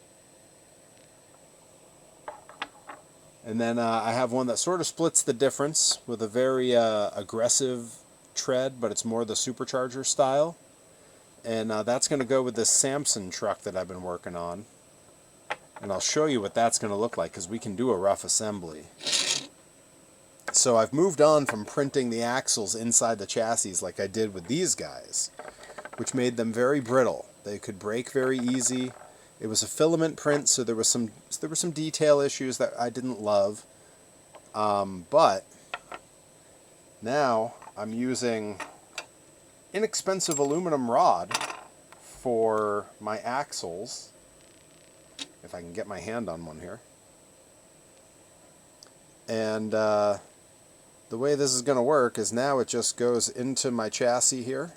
And then I have one that sort of splits the difference with a very aggressive tread, but it's more the supercharger style. And that's going to go with this Samson truck that I've been working on. And I'll show you what that's going to look like, because we can do a rough assembly. So I've moved on from printing the axles inside the chassis like I did with these guys, which made them very brittle. They could break very easy. It was a filament print, so there were some detail issues that I didn't love. But now I'm using inexpensive aluminum rod for my axles. If I can get my hand on one here. And the way this is going to work is now it just goes into my chassis here.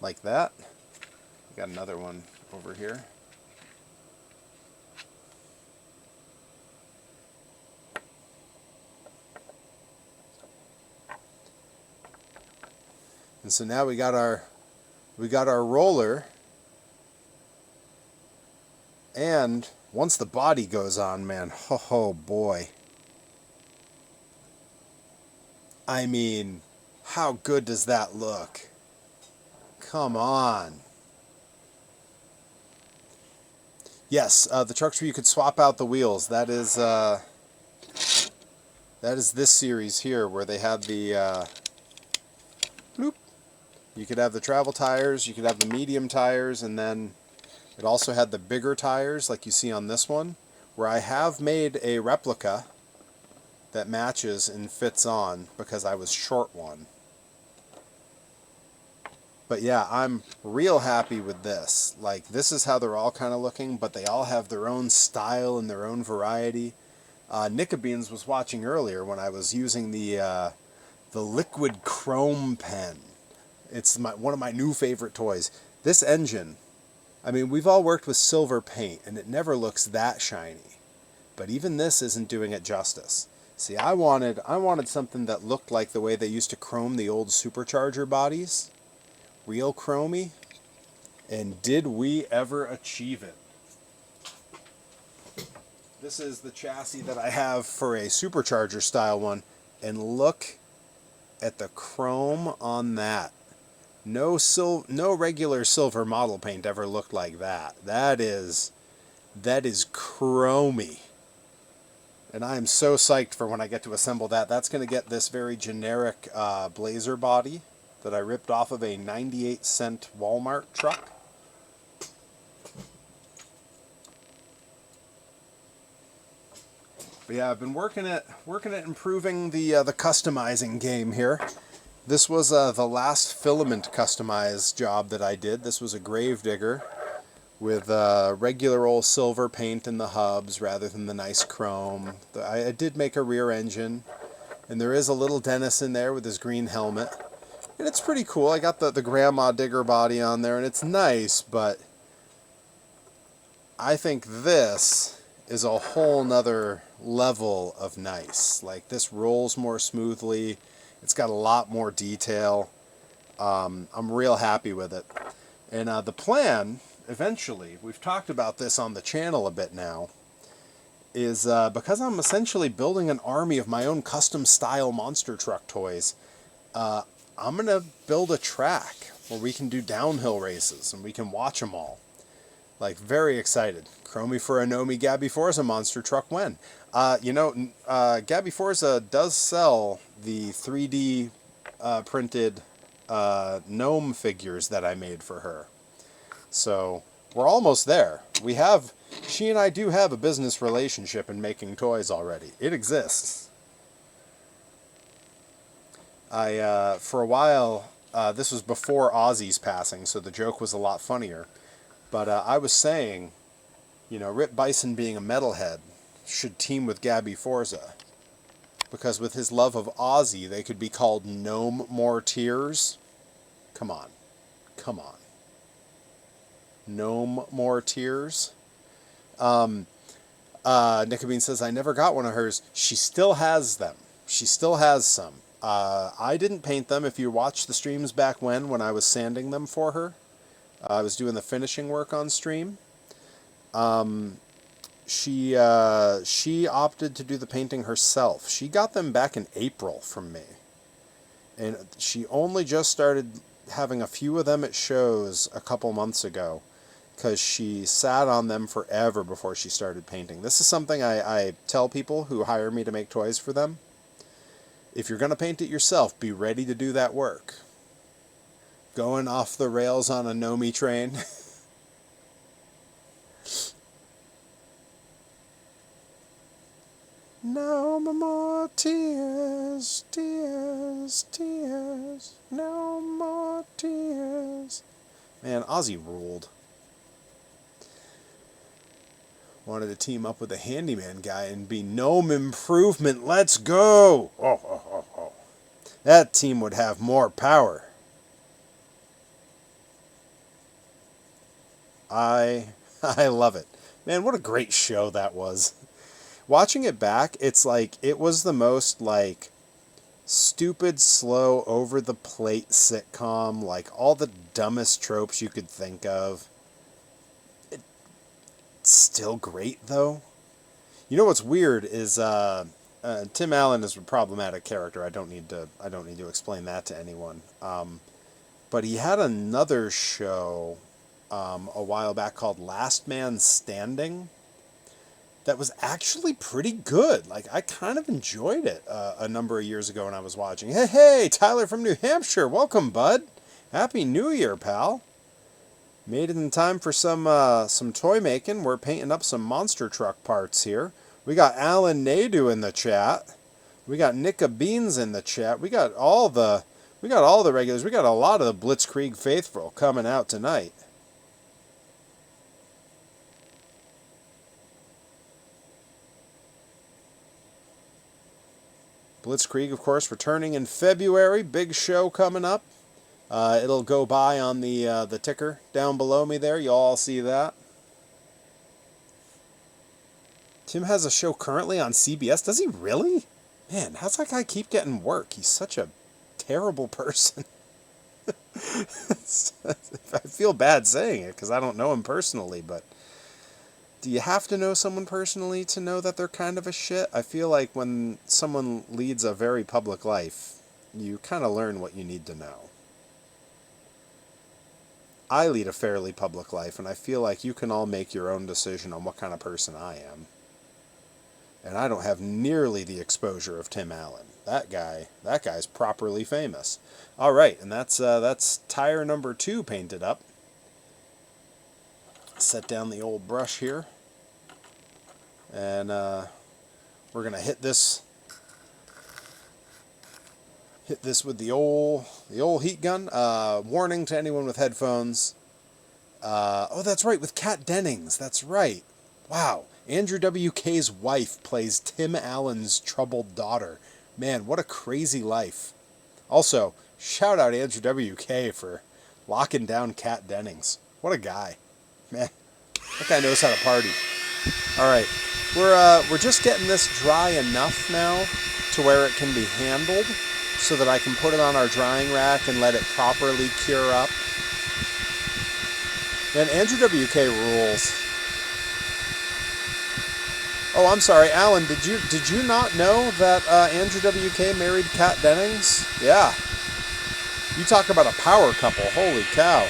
Like that. Got another one over here. And so now we got our roller, and once the body goes on, man, oh boy. I mean, how good does that look? Come on. Yes, the trucks where you could swap out the wheels. That is this series here, where they have the bloop. You could have the travel tires, you could have the medium tires, and then It also had the bigger tires like you see on this one, where I have made a replica that matches and fits on because I was short one. But yeah, I'm real happy with this. Like, this is how they're all kind of looking, but they all have their own style and their own variety. Nickabeans was watching earlier when I was using the liquid chrome pen. It's one of my new favorite toys. This engine, I mean, we've all worked with silver paint, and it never looks that shiny. But even this isn't doing it justice. See, I wanted something that looked like the way they used to chrome the old supercharger bodies. Real chromey. And did we ever achieve it? This is the chassis that I have for a supercharger style one. And look at the chrome on that. No regular silver model paint ever looked like that. That is chromey. And I am so psyched for when I get to assemble that. That's going to get this very generic Blazer body that I ripped off of a 98-cent Walmart truck. But yeah, I've been working at improving the customizing game here. This was the last filament customized job that I did. This was a Gravedigger with regular old silver paint in the hubs rather than the nice chrome. I did make a rear engine, and there is a little Dennis in there with his green helmet. And it's pretty cool. I got the Grandma Digger body on there, and it's nice, but I think this is a whole nother level of nice. Like, this rolls more smoothly. It's got a lot more detail. I'm real happy with it. And the plan, eventually, we've talked about this on the channel a bit now, is because I'm essentially building an army of my own custom style monster truck toys, I'm going to build a track where we can do downhill races and we can watch them all. Like, very excited. Chromie for a Nomi Gabby Forza monster truck when? Gabby Forza does sell the 3D printed gnome figures that I made for her. So, we're almost there. She and I do have a business relationship in making toys already. It exists. For a while, this was before Ozzy's passing, so the joke was a lot funnier. But I was saying, Rip Bison being a metalhead should team with Gabby Forza. Because with his love of Ozzy, they could be called Gnome More Tears. Come on. Gnome More Tears. Nickabean says, I never got one of hers. She still has them. She still has some. I didn't paint them. If you watched the streams back when I was sanding them for her, I was doing the finishing work on stream. She opted to do the painting herself. She got them back in April from me. And she only just started having a few of them at shows a couple months ago, because she sat on them forever before she started painting. This is something I tell people who hire me to make toys for them. If you're going to paint it yourself, be ready to do that work. Going off the rails on a Nomi train. No more tears, tears, tears. No more tears. Man, Ozzy ruled. Wanted to team up with the handyman guy and be gnome improvement. Let's go! Oh. That team would have more power. I love it. Man, what a great show that was. Watching it back, it's like, it was the most, like, stupid, slow, over-the-plate sitcom. Like, all the dumbest tropes you could think of. It's still great, though. You know what's weird is, Tim Allen is a problematic character. I don't need to explain that to anyone. But he had another show a while back called Last Man Standing that was actually pretty good. Like, I kind of enjoyed it a number of years ago when I was watching. Hey, Tyler from New Hampshire. Welcome, bud. Happy New Year, pal. Made it in time for some toy making. We're painting up some monster truck parts here. We got Alan Nadu in the chat. We got Nika Beans in the chat. We got all the regulars. We got a lot of the Blitzkrieg faithful coming out tonight. Blitzkrieg, of course, returning in February. Big show coming up. It'll go by on the ticker down below me there. You'll all see that. Tim has a show currently on CBS. Does he really? Man, how's that guy keep getting work? He's such a terrible person. I feel bad saying it because I don't know him personally, but do you have to know someone personally to know that they're kind of a shit? I feel like when someone leads a very public life, you kind of learn what you need to know. I lead a fairly public life, and I feel like you can all make your own decision on what kind of person I am. And I don't have nearly the exposure of Tim Allen. That guy's properly famous. All right, and that's tire number 2 painted up. Set down the old brush here, and we're gonna hit this with the old heat gun. Warning to anyone with headphones. Oh, that's right, with Kat Dennings. That's right. Wow. Andrew WK's wife plays Tim Allen's troubled daughter. Man, what a crazy life. Also, shout out Andrew WK for locking down Kat Dennings. What a guy. Man, that guy knows how to party. All right, we're just getting this dry enough now to where it can be handled so that I can put it on our drying rack and let it properly cure up. Man, Andrew WK rules. Oh, I'm sorry, Alan. Did you not know that Andrew WK married Kat Dennings? Yeah. You talk about a power couple. Holy cow.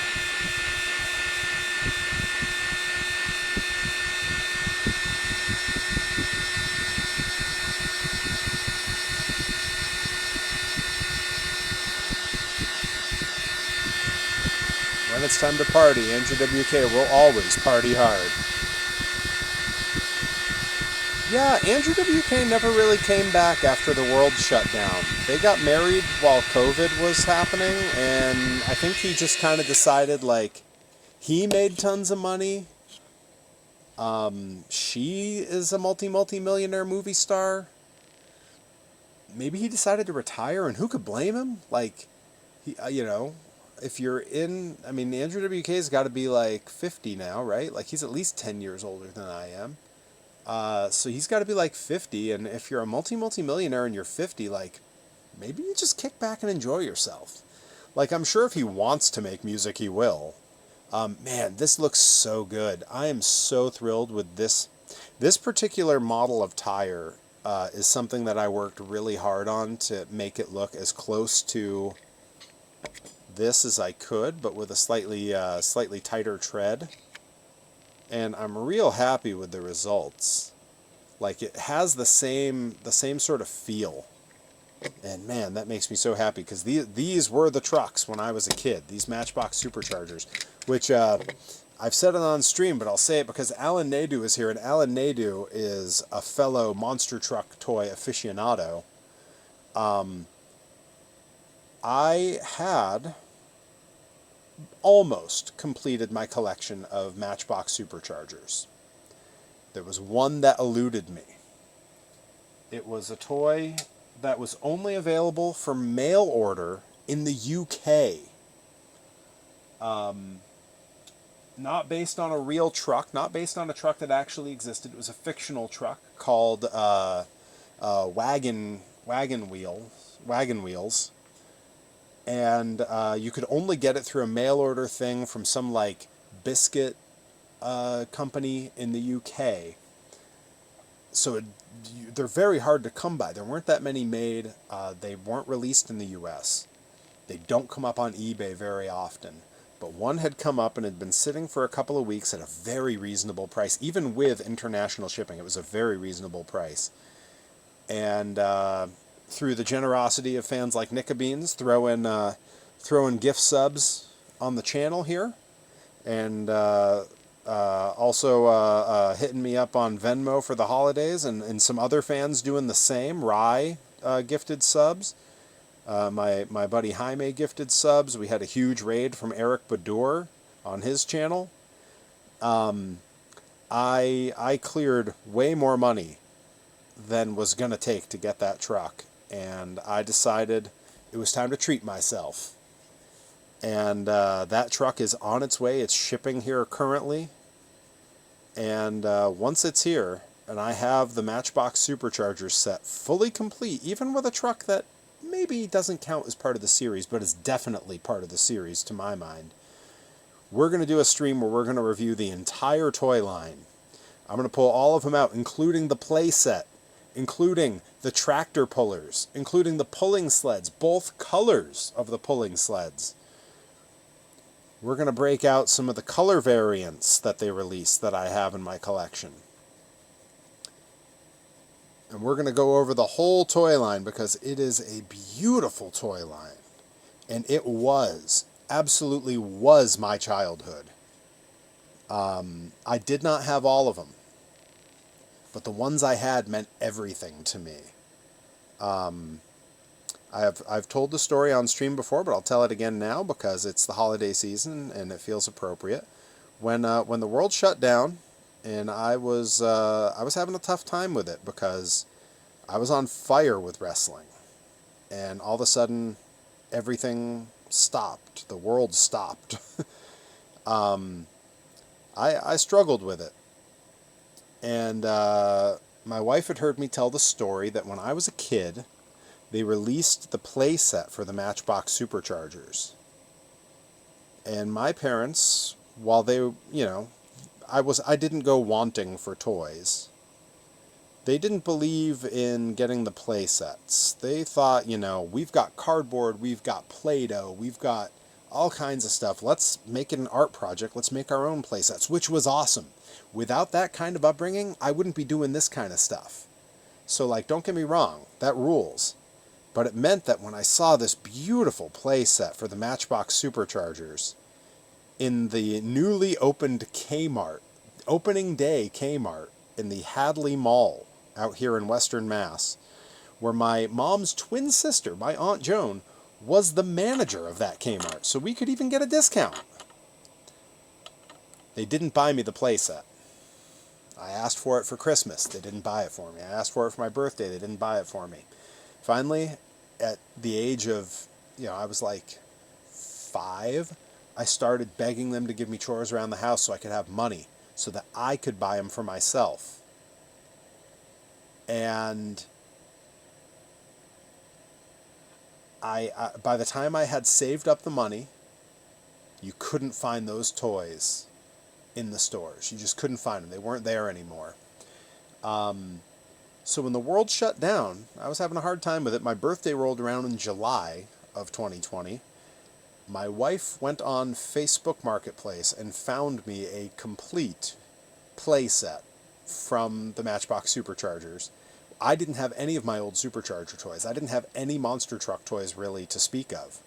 When it's time to party, Andrew WK will always party hard. Yeah, Andrew WK never really came back after the world shut down. They got married while COVID was happening, and I think he just kind of decided, like, he made tons of money. She is a multi-millionaire movie star. Maybe he decided to retire, and who could blame him? Like, he, if you're in, I mean, Andrew WK's got to be like 50 now, right? Like, he's at least 10 years older than I am. So he's got to be like 50, and if you're a multi-millionaire and you're 50, like, maybe you just kick back and enjoy yourself. Like, I'm sure if he wants to make music, he will. Man, this looks so good. I am so thrilled with this. This particular model of tire is something that I worked really hard on to make it look as close to this as I could, but with a slightly tighter tread. And I'm real happy with the results. Like, it has the same sort of feel. And man, that makes me so happy, because these were the trucks when I was a kid. These Matchbox Superchargers, which I've said it on stream, but I'll say it because Alan Nadu is here, and Alan Nadu is a fellow monster truck toy aficionado. I had almost completed my collection of Matchbox Superchargers. There was one that eluded me. It was a toy that was only available for mail order in the UK. Not based on a real truck, not based on a truck that actually existed. It was a fictional truck called Wagon Wheels. And you could only get it through a mail order thing from some, like, biscuit company in the UK. So they're very hard to come by. There weren't that many made. They weren't released in the US. They don't come up on eBay very often. But one had come up and had been sitting for a couple of weeks at a very reasonable price. Even with international shipping, it was a very reasonable price. And through the generosity of fans like Nika Beans, throwing gift subs on the channel here, and also hitting me up on Venmo for the holidays, and some other fans doing the same. Rye gifted subs. My buddy Jaime gifted subs. We had a huge raid from Eric Badour on his channel. I cleared way more money than was going to take to get that truck, and I decided it was time to treat myself. And that truck is on its way. It's shipping here currently. And once it's here, and I have the Matchbox Supercharger set fully complete, even with a truck that maybe doesn't count as part of the series, but is definitely part of the series to my mind, we're going to do a stream where we're going to review the entire toy line. I'm going to pull all of them out, including the play set, including the tractor pullers, including the pulling sleds, both colors of the pulling sleds. We're going to break out some of the color variants that they released that I have in my collection. And we're going to go over the whole toy line because it is a beautiful toy line. And it absolutely was my childhood. I did not have all of them, but the ones I had meant everything to me. I've told the story on stream before, but I'll tell it again now because it's the holiday season and it feels appropriate. When the world shut down, and I was having a tough time with it because I was on fire with wrestling, and all of a sudden everything stopped. The world stopped. I struggled with it, and my wife had heard me tell the story that when I was a kid, they released the play set for the Matchbox Superchargers. And my parents, while they, I didn't go wanting for toys. They didn't believe in getting the play sets. They thought, we've got cardboard, we've got Play-Doh, we've got all kinds of stuff. Let's make it an art project. Let's make our own play sets, which was awesome. Without that kind of upbringing, I wouldn't be doing this kind of stuff. So, don't get me wrong, that rules. But it meant that when I saw this beautiful play set for the Matchbox Superchargers in the newly opened Kmart, opening day Kmart in the Hadley Mall out here in Western Mass, where my mom's twin sister, my Aunt Joan, was the manager of that Kmart, so we could even get a discount. They didn't buy me the play set. I asked for it for Christmas. They didn't buy it for me. I asked for it for my birthday. They didn't buy it for me. Finally, at the age of, I was 5, I started begging them to give me chores around the house so I could have money so that I could buy them for myself. And I by the time I had saved up the money, you couldn't find those toys in the stores. You just couldn't find them. They weren't there anymore. So when the world shut down, I was having a hard time with it. My birthday rolled around in July of 2020. My wife went on Facebook Marketplace and found me a complete play set from the Matchbox Superchargers. I didn't have any of my old Supercharger toys. I didn't have any monster truck toys really to speak of.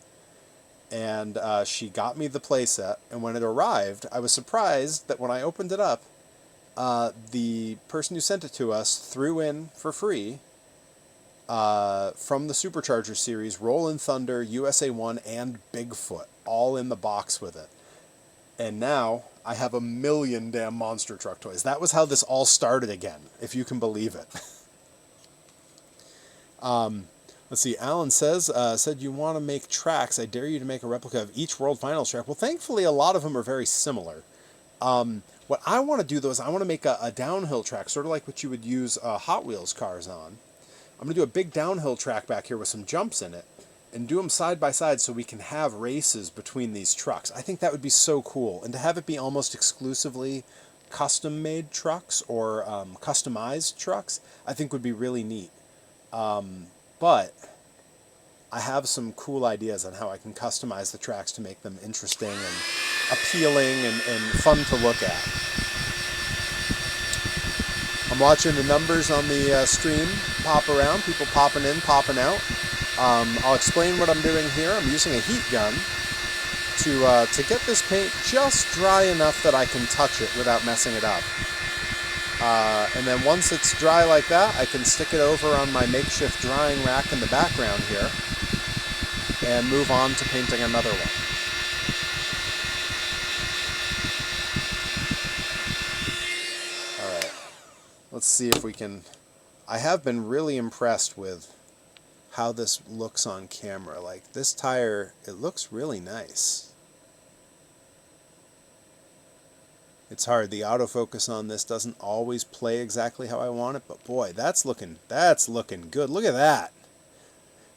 And she got me the play set, and when it arrived, I was surprised that when I opened it up, the person who sent it to us threw in for free from the Supercharger series, Rollin' Thunder, USA 1, and Bigfoot, all in the box with it. And now I have a million damn monster truck toys. That was how this all started again, if you can believe it. Let's see, Alan said you want to make tracks. I dare you to make a replica of each World Finals track. Well, thankfully, a lot of them are very similar. What I want to do, though, is I want to make a downhill track, sort of like what you would use Hot Wheels cars on. I'm going to do a big downhill track back here with some jumps in it and do them side by side so we can have races between these trucks. I think that would be so cool. And to have it be almost exclusively custom-made trucks or customized trucks, I think would be really neat. But I have some cool ideas on how I can customize the tracks to make them interesting and appealing and fun to look at. I'm watching the numbers on the stream pop around, people popping in, popping out. I'll explain what I'm doing here. I'm using a heat gun to get this paint just dry enough that I can touch it without messing it up. And then once it's dry like that, I can stick it over on my makeshift drying rack in the background here and move on to painting another one. Alright, let's see if we can... I have been really impressed with how this looks on camera. Like, this tire, it looks really nice. It's hard. The autofocus on this doesn't always play exactly how I want it, but boy, that's looking good. Look at that.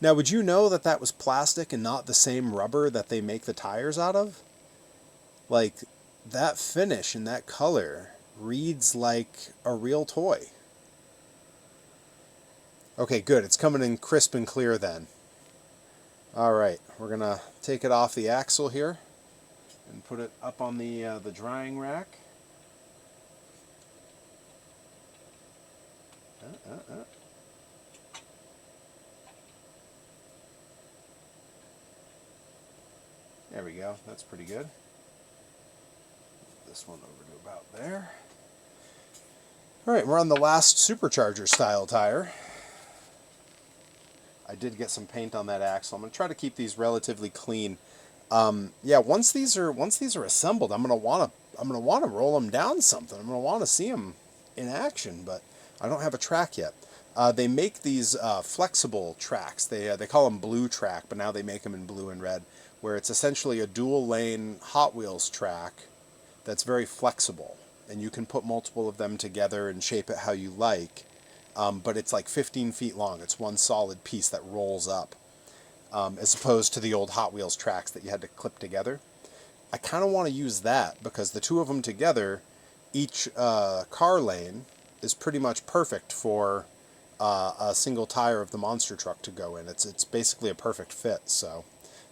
Now, would you know that that was plastic and not the same rubber that they make the tires out of? Like, that finish and that color reads like a real toy. Okay, good. It's coming in crisp and clear then. Alright, we're going to take it off the axle here and put it up on the drying rack. There we go. That's pretty good. This one over to about there. Alright, we're on the last supercharger style tire. I did get some paint on that axle. I'm going to try to keep these relatively clean. Yeah, once these are assembled, I'm going to want to roll them down something. I'm going to want to see them in action, but I don't have a track yet. They make these flexible tracks. They call them blue track, but now they make them in blue and red, where it's essentially a dual lane Hot Wheels track that's very flexible, and you can put multiple of them together and shape it how you like. But it's like 15 feet long. It's one solid piece that rolls up, as opposed to the old Hot Wheels tracks that you had to clip together. I kind of want to use that because the two of them together, each car lane is pretty much perfect for a single tire of the monster truck to go in. It's basically a perfect fit. So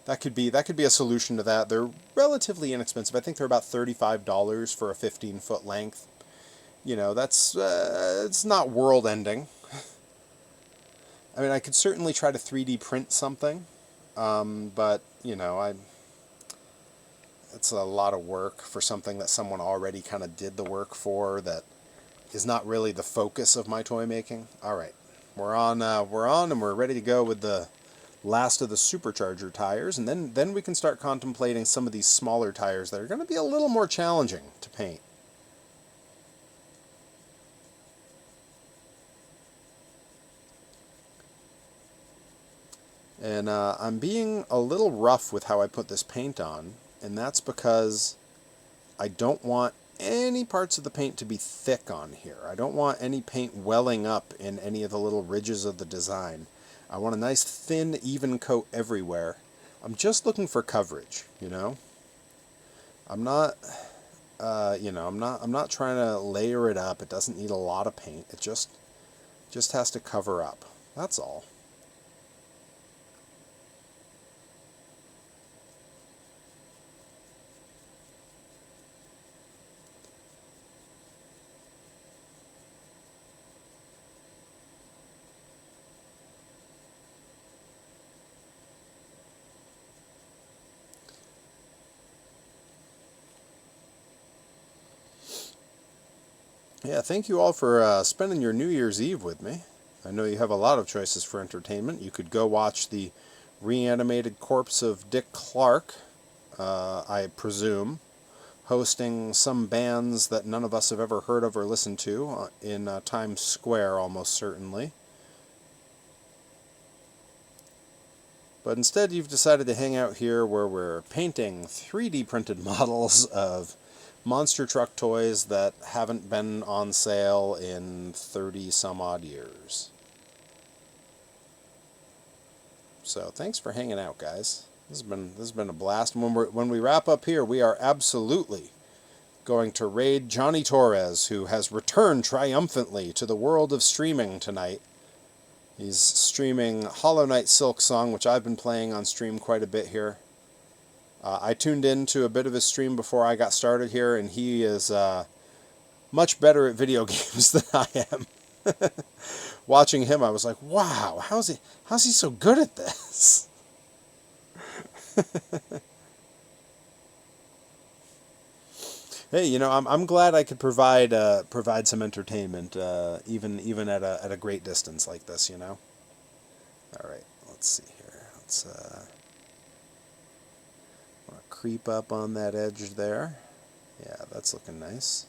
that could be a solution to that. They're relatively inexpensive. I think they're about $35 for a 15-foot length. You know, that's it's not world-ending. I mean, I could certainly try to 3D print something, but, you know, it's a lot of work for something that someone already kind of did the work for that is not really the focus of my toy making. All right, we're on, and we're ready to go with the last of the supercharger tires, and then we can start contemplating some of these smaller tires that are going to be a little more challenging to paint. And I'm being a little rough with how I put this paint on, and that's because I don't want any parts of the paint to be thick on here. I don't want any paint welling up in any of the little ridges of the design. I want a nice thin, even coat everywhere. I'm just looking for coverage, you know? I'm not, you know, I'm not trying to layer it up. It doesn't need a lot of paint. It just has to cover up. That's all. Yeah, thank you all for spending your New Year's Eve with me. I know you have a lot of choices for entertainment. You could go watch the reanimated corpse of Dick Clark, I presume, hosting some bands that none of us have ever heard of or listened to in Times Square, almost certainly. But instead you've decided to hang out here where we're painting 3D printed models of monster truck toys that haven't been on sale in 30 some odd years. So thanks for hanging out, guys. This has been a blast. When we wrap up here, we are absolutely going to raid Johnny Torres, who has returned triumphantly to the world of streaming tonight. He's streaming Hollow Knight Silksong, which I've been playing on stream quite a bit here. I tuned into a bit of his stream before I got started here, and he is much better at video games than I am. Watching him, I was like, wow, how's he so good at this? Hey, you know, I'm glad I could provide some entertainment, even at a great distance like this. You know. All right, let's see here. Let's wanna creep up on that edge there. Yeah, that's looking nice.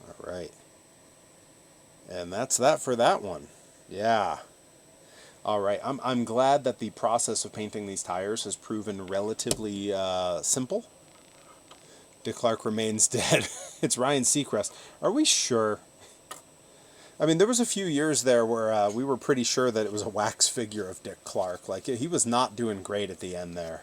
All right, and that's that for that one. Yeah. All right. I'm glad that the process of painting these tires has proven relatively simple. Dick Clark remains dead. It's Ryan Seacrest. Are we sure? I mean, there was a few years there where we were pretty sure that it was a wax figure of Dick Clark. Like, he was not doing great at the end there.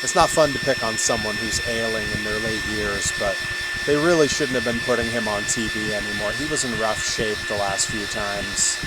It's not fun to pick on someone who's ailing in their late years, but they really shouldn't have been putting him on TV anymore. He was in rough shape the last few times.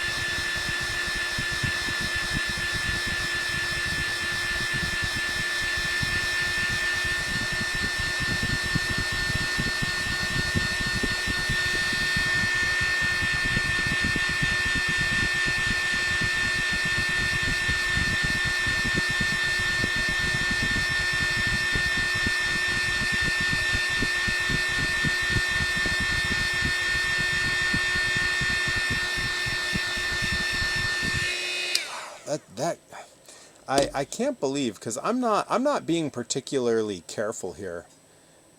That I can't believe, because I'm not being particularly careful here,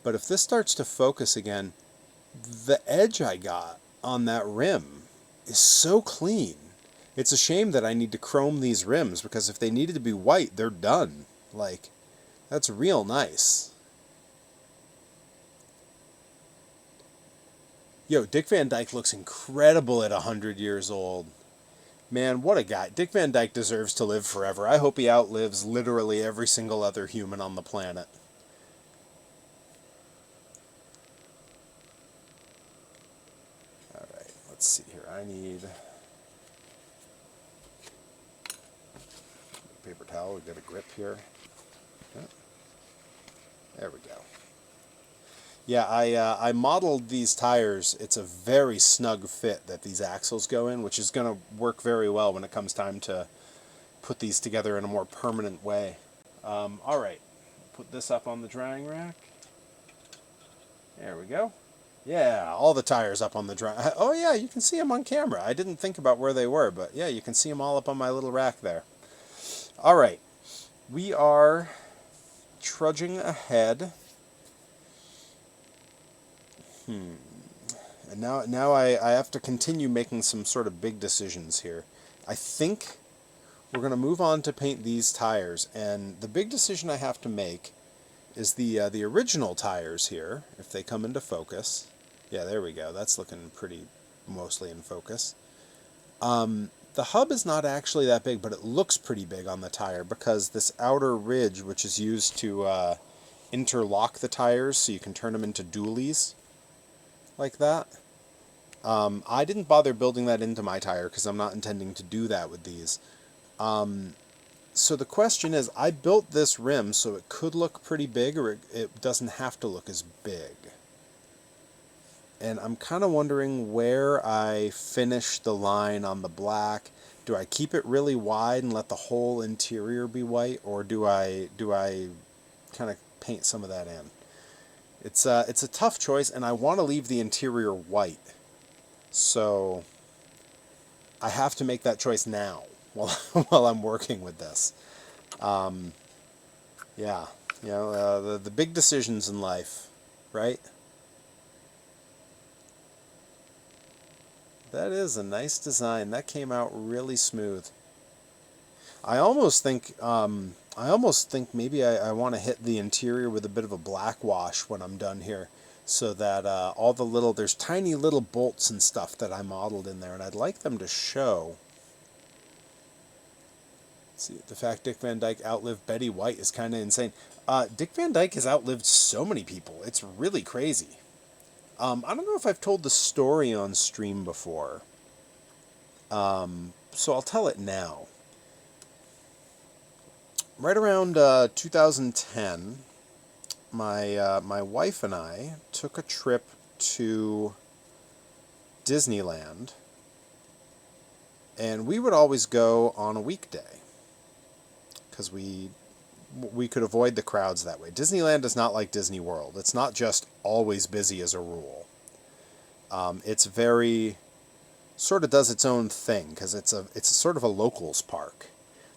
but if this starts to focus again, the edge I got on that rim is so clean. It's a shame that I need to chrome these rims, because if they needed to be white, they're done. Like, that's real nice. Yo, Dick Van Dyke looks incredible at 100 years old. Man, what a guy. Dick Van Dyke deserves to live forever. I hope he outlives literally every single other human on the planet. Alright, let's see here. I need a paper towel. We've got a grip here. Yeah. There we go. Yeah, I modeled these tires. It's a very snug fit that these axles go in, which is going to work very well when it comes time to put these together in a more permanent way. All right, put this up on the drying rack. There we go. Yeah, all the tires up on the dry. Oh yeah, you can see them on camera. I didn't think about where they were, but yeah, you can see them all up on my little rack there. All right, we are trudging ahead. And now I have to continue making some sort of big decisions here. I think we're going to move on to paint these tires, and the big decision I have to make is the original tires here, if they come into focus. Yeah, there we go. That's looking pretty mostly in focus. The hub is not actually that big, but it looks pretty big on the tire because this outer ridge, which is used to interlock the tires so you can turn them into dualies, like that. I didn't bother building that into my tire because I'm not intending to do that with these. So the question is, I built this rim so it could look pretty big, or it doesn't have to look as big. And I'm kind of wondering where I finish the line on the black. Do I keep it really wide and let the whole interior be white, or do I kind of paint some of that in? It's a tough choice, and I want to leave the interior white. So I have to make that choice now while I'm working with this. Yeah, you know, the big decisions in life, right? That is a nice design. That came out really smooth. I almost think maybe I want to hit the interior with a bit of a black wash when I'm done here, so that all the there's tiny little bolts and stuff that I modeled in there, and I'd like them to show. Let's see, the fact Dick Van Dyke outlived Betty White is kind of insane. Dick Van Dyke has outlived so many people. It's really crazy. I don't know if I've told the story on stream before, so I'll tell it now. right around 2010, my wife and I took a trip to Disneyland, and we would always go on a weekday because we could avoid the crowds that way. Disneyland is not like Disney World. It's not just always busy as a rule. It's very sort of does its own thing because it's a sort of a locals park.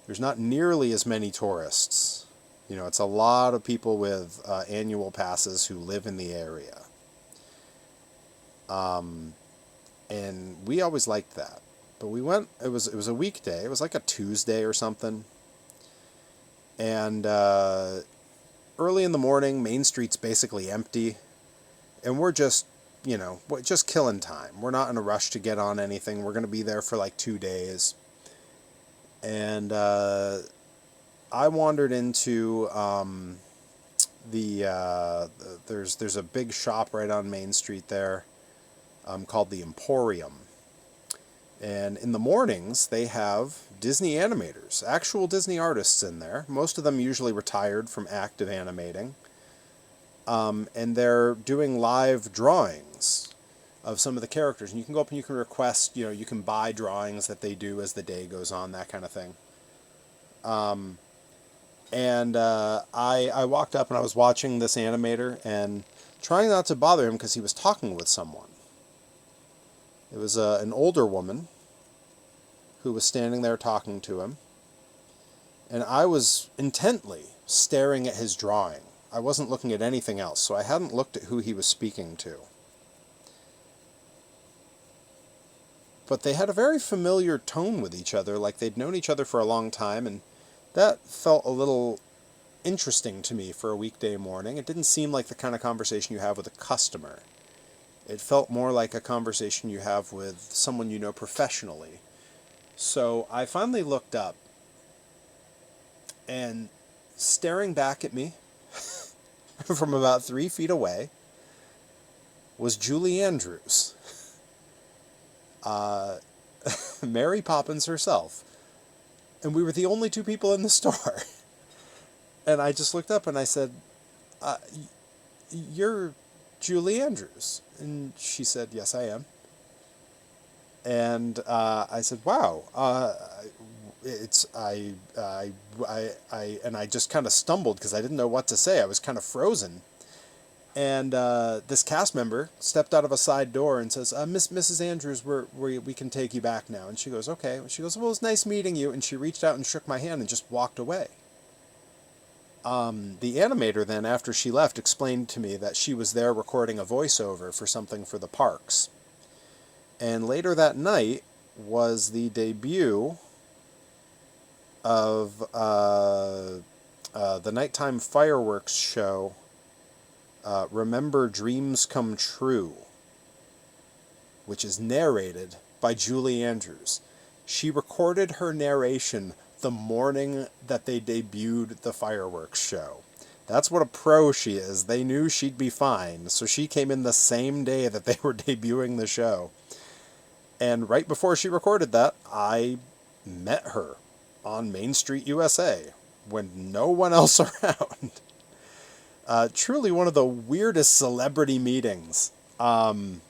There's not nearly as many tourists. You know, it's a lot of people with annual passes who live in the area. And we always liked that. But we went, it was a weekday. It was like a Tuesday or something. And early in the morning, Main Street's basically empty. And we're just, just killing time. We're not in a rush to get on anything. We're going to be there for like 2 days. And I wandered into there's a big shop right on Main Street there called the Emporium. And in the mornings, they have Disney animators, actual Disney artists in there. Most of them usually retired from active animating. And they're doing live drawings of some of the characters. And you can go up and you can request, you can buy drawings that they do as the day goes on, that kind of thing. I walked up and I was watching this animator and trying not to bother him because he was talking with someone. It was an older woman who was standing there talking to him. And I was intently staring at his drawing. I wasn't looking at anything else, so I hadn't looked at who he was speaking to. But they had a very familiar tone with each other, like they'd known each other for a long time, and that felt a little interesting to me for a weekday morning. It didn't seem like the kind of conversation you have with a customer. It felt more like a conversation you have with someone you know professionally. So I finally looked up, and staring back at me from about 3 feet away was Julie Andrews. Mary Poppins herself. And we were the only two people in the store. And I just looked up and I said, "You're Julie Andrews?" And she said, "Yes, I am." And I said, "Wow, and I just kind of stumbled because I didn't know what to say. I was kind of frozen. And this cast member stepped out of a side door and says, Mrs. Andrews, we can take you back now." And she goes, "Okay." She goes, "Well, it was nice meeting you." And she reached out and shook my hand and just walked away. The animator then, after she left, explained to me that she was there recording a voiceover for something for the parks. And later that night was the debut of the nighttime fireworks show, Remember Dreams Come True, which is narrated by Julie Andrews. She recorded her narration the morning that they debuted the fireworks show. That's what a pro she is. They knew she'd be fine, so she came in the same day that they were debuting the show. And right before she recorded that, I met her on Main Street, USA, when no one else around. Truly one of the weirdest celebrity meetings. And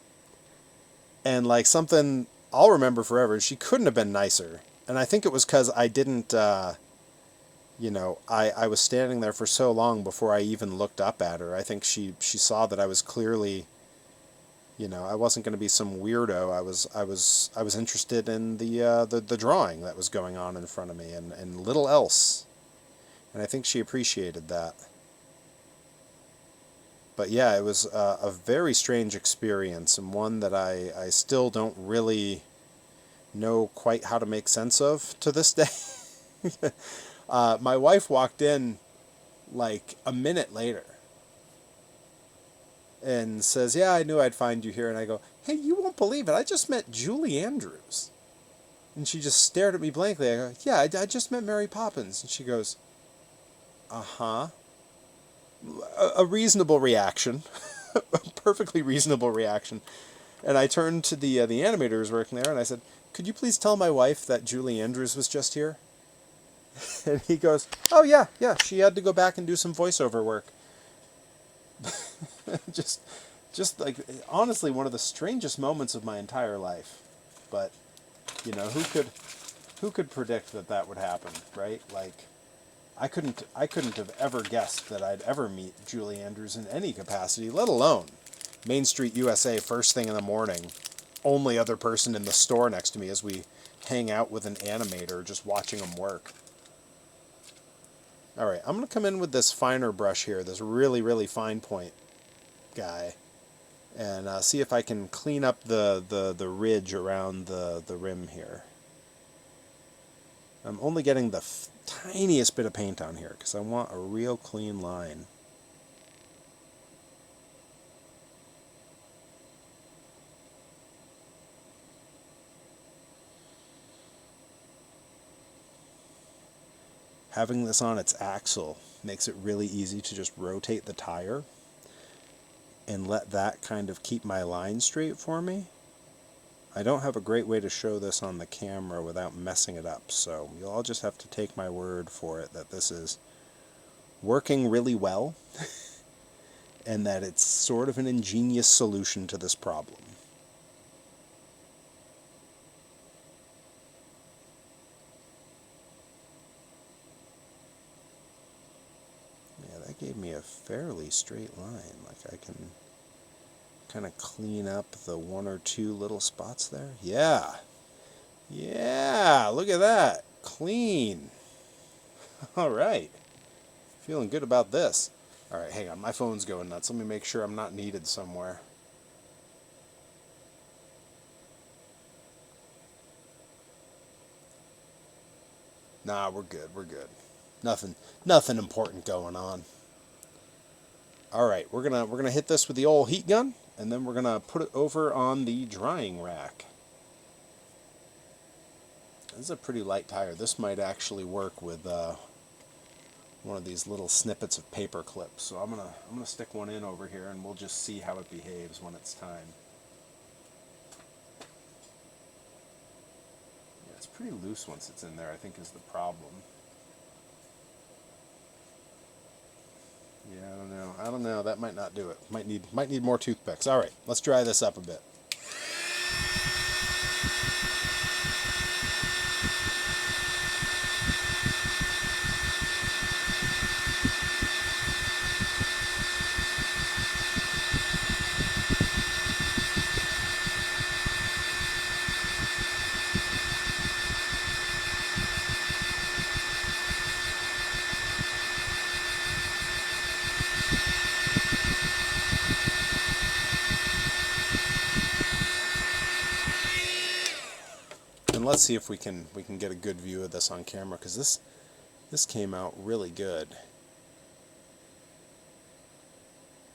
like something I'll remember forever. She couldn't have been nicer. And I think it was because I didn't, I was standing there for so long before I even looked up at her. I think she saw that I was clearly, I wasn't going to be some weirdo. I was interested in the drawing that was going on in front of me and little else. And I think she appreciated that. But yeah, it was a very strange experience, and one that I still don't really know quite how to make sense of to this day. My wife walked in like a minute later and says, "Yeah, I knew I'd find you here." And I go, "Hey, you won't believe it. I just met Julie Andrews." And she just stared at me blankly. I go, "Yeah, I just met Mary Poppins." And she goes, "Uh-huh." A reasonable reaction. A perfectly reasonable reaction. And I turned to the animator who was working there and I said, "Could you please tell my wife that Julie Andrews was just here?" And he goes, oh yeah, she had to go back and do some voiceover work. just like, honestly, one of the strangest moments of my entire life. But, you know, who could predict that that would happen, right? Like, I couldn't have ever guessed that I'd ever meet Julie Andrews in any capacity, let alone Main Street USA first thing in the morning. Only other person in the store next to me as we hang out with an animator just watching him work. All right, I'm going to come in with this finer brush here, this really, really fine point guy, and see if I can clean up the ridge around the rim here. I'm only getting the tiniest bit of paint on here because I want a real clean line. Having this on its axle makes it really easy to just rotate the tire and let that kind of keep my line straight for me. I don't have a great way to show this on the camera without messing it up, so you'll all just have to take my word for it that this is working really well and that it's sort of an ingenious solution to this problem. Yeah, that gave me a fairly straight line. Like, I can kind of clean up the one or two little spots there. Yeah. Yeah, look at that. Clean. All right. Feeling good about this. All right, hang on. My phone's going nuts. Let me make sure I'm not needed somewhere. Nah, we're good. We're good. Nothing important going on. All right, we're gonna hit this with the old heat gun, and then we're gonna put it over on the drying rack. This is a pretty light tire. This might actually work with one of these little snippets of paper clips. So I'm gonna stick one in over here, and we'll just see how it behaves when it's time. Yeah, it's pretty loose once it's in there, I think, is the problem. Yeah, I don't know. That might not do it. Might need more toothpicks. All right, let's dry this up a bit. And let's see if we can get a good view of this on camera, because this came out really good.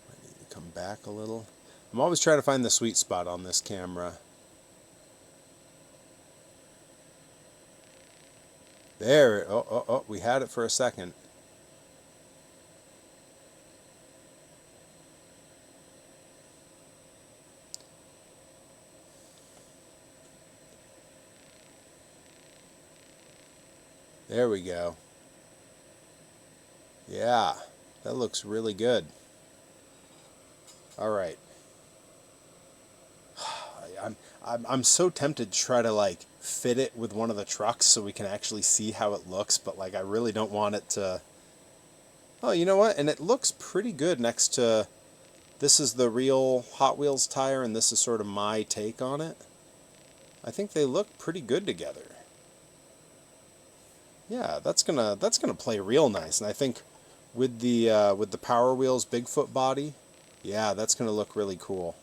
I need to come back a little. I'm always trying to find the sweet spot on this camera. There. Oh, we had it for a second. There we go. Yeah, that looks really good. All right. I'm so tempted to try to like fit it with one of the trucks so we can actually see how it looks, but like I really don't want it to. Oh, you know what? And it looks pretty good next to. This is the real Hot Wheels tire, and this is sort of my take on it. I think they look pretty good together. Yeah, that's gonna play real nice, and I think with the Power Wheels Bigfoot body, yeah, that's gonna look really cool.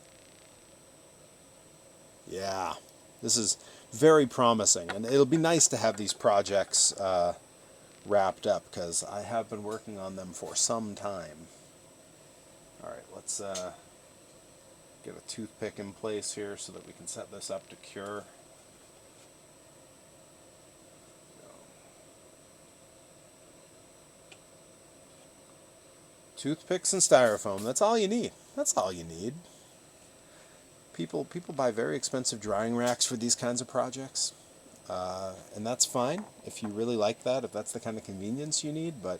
Yeah, this is very promising, and it'll be nice to have these projects wrapped up because I have been working on them for some time. All right, let's get a toothpick in place here so that we can set this up to cure. Toothpicks and styrofoam. That's all you need. That's all you need. People buy very expensive drying racks for these kinds of projects. And that's fine if you really like that, if that's the kind of convenience you need, but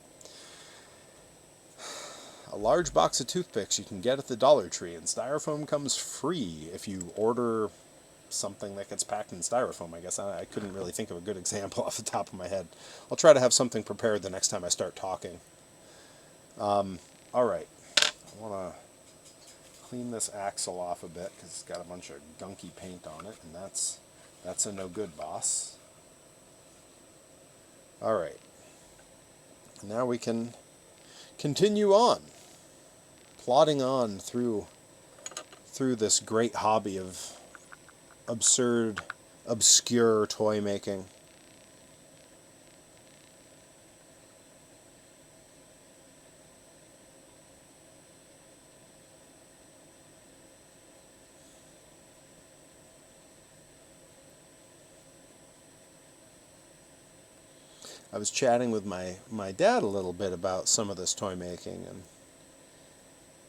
a large box of toothpicks you can get at the Dollar Tree, and styrofoam comes free if you order something that gets packed in styrofoam, I guess. I couldn't really think of a good example off the top of my head. I'll try to have something prepared the next time I start talking. Alright, I want to clean this axle off a bit because it's got a bunch of gunky paint on it, and that's a no good, boss. Alright, now we can continue on, plodding on through this great hobby of absurd, obscure toy making. I was chatting with my dad a little bit about some of this toy making, and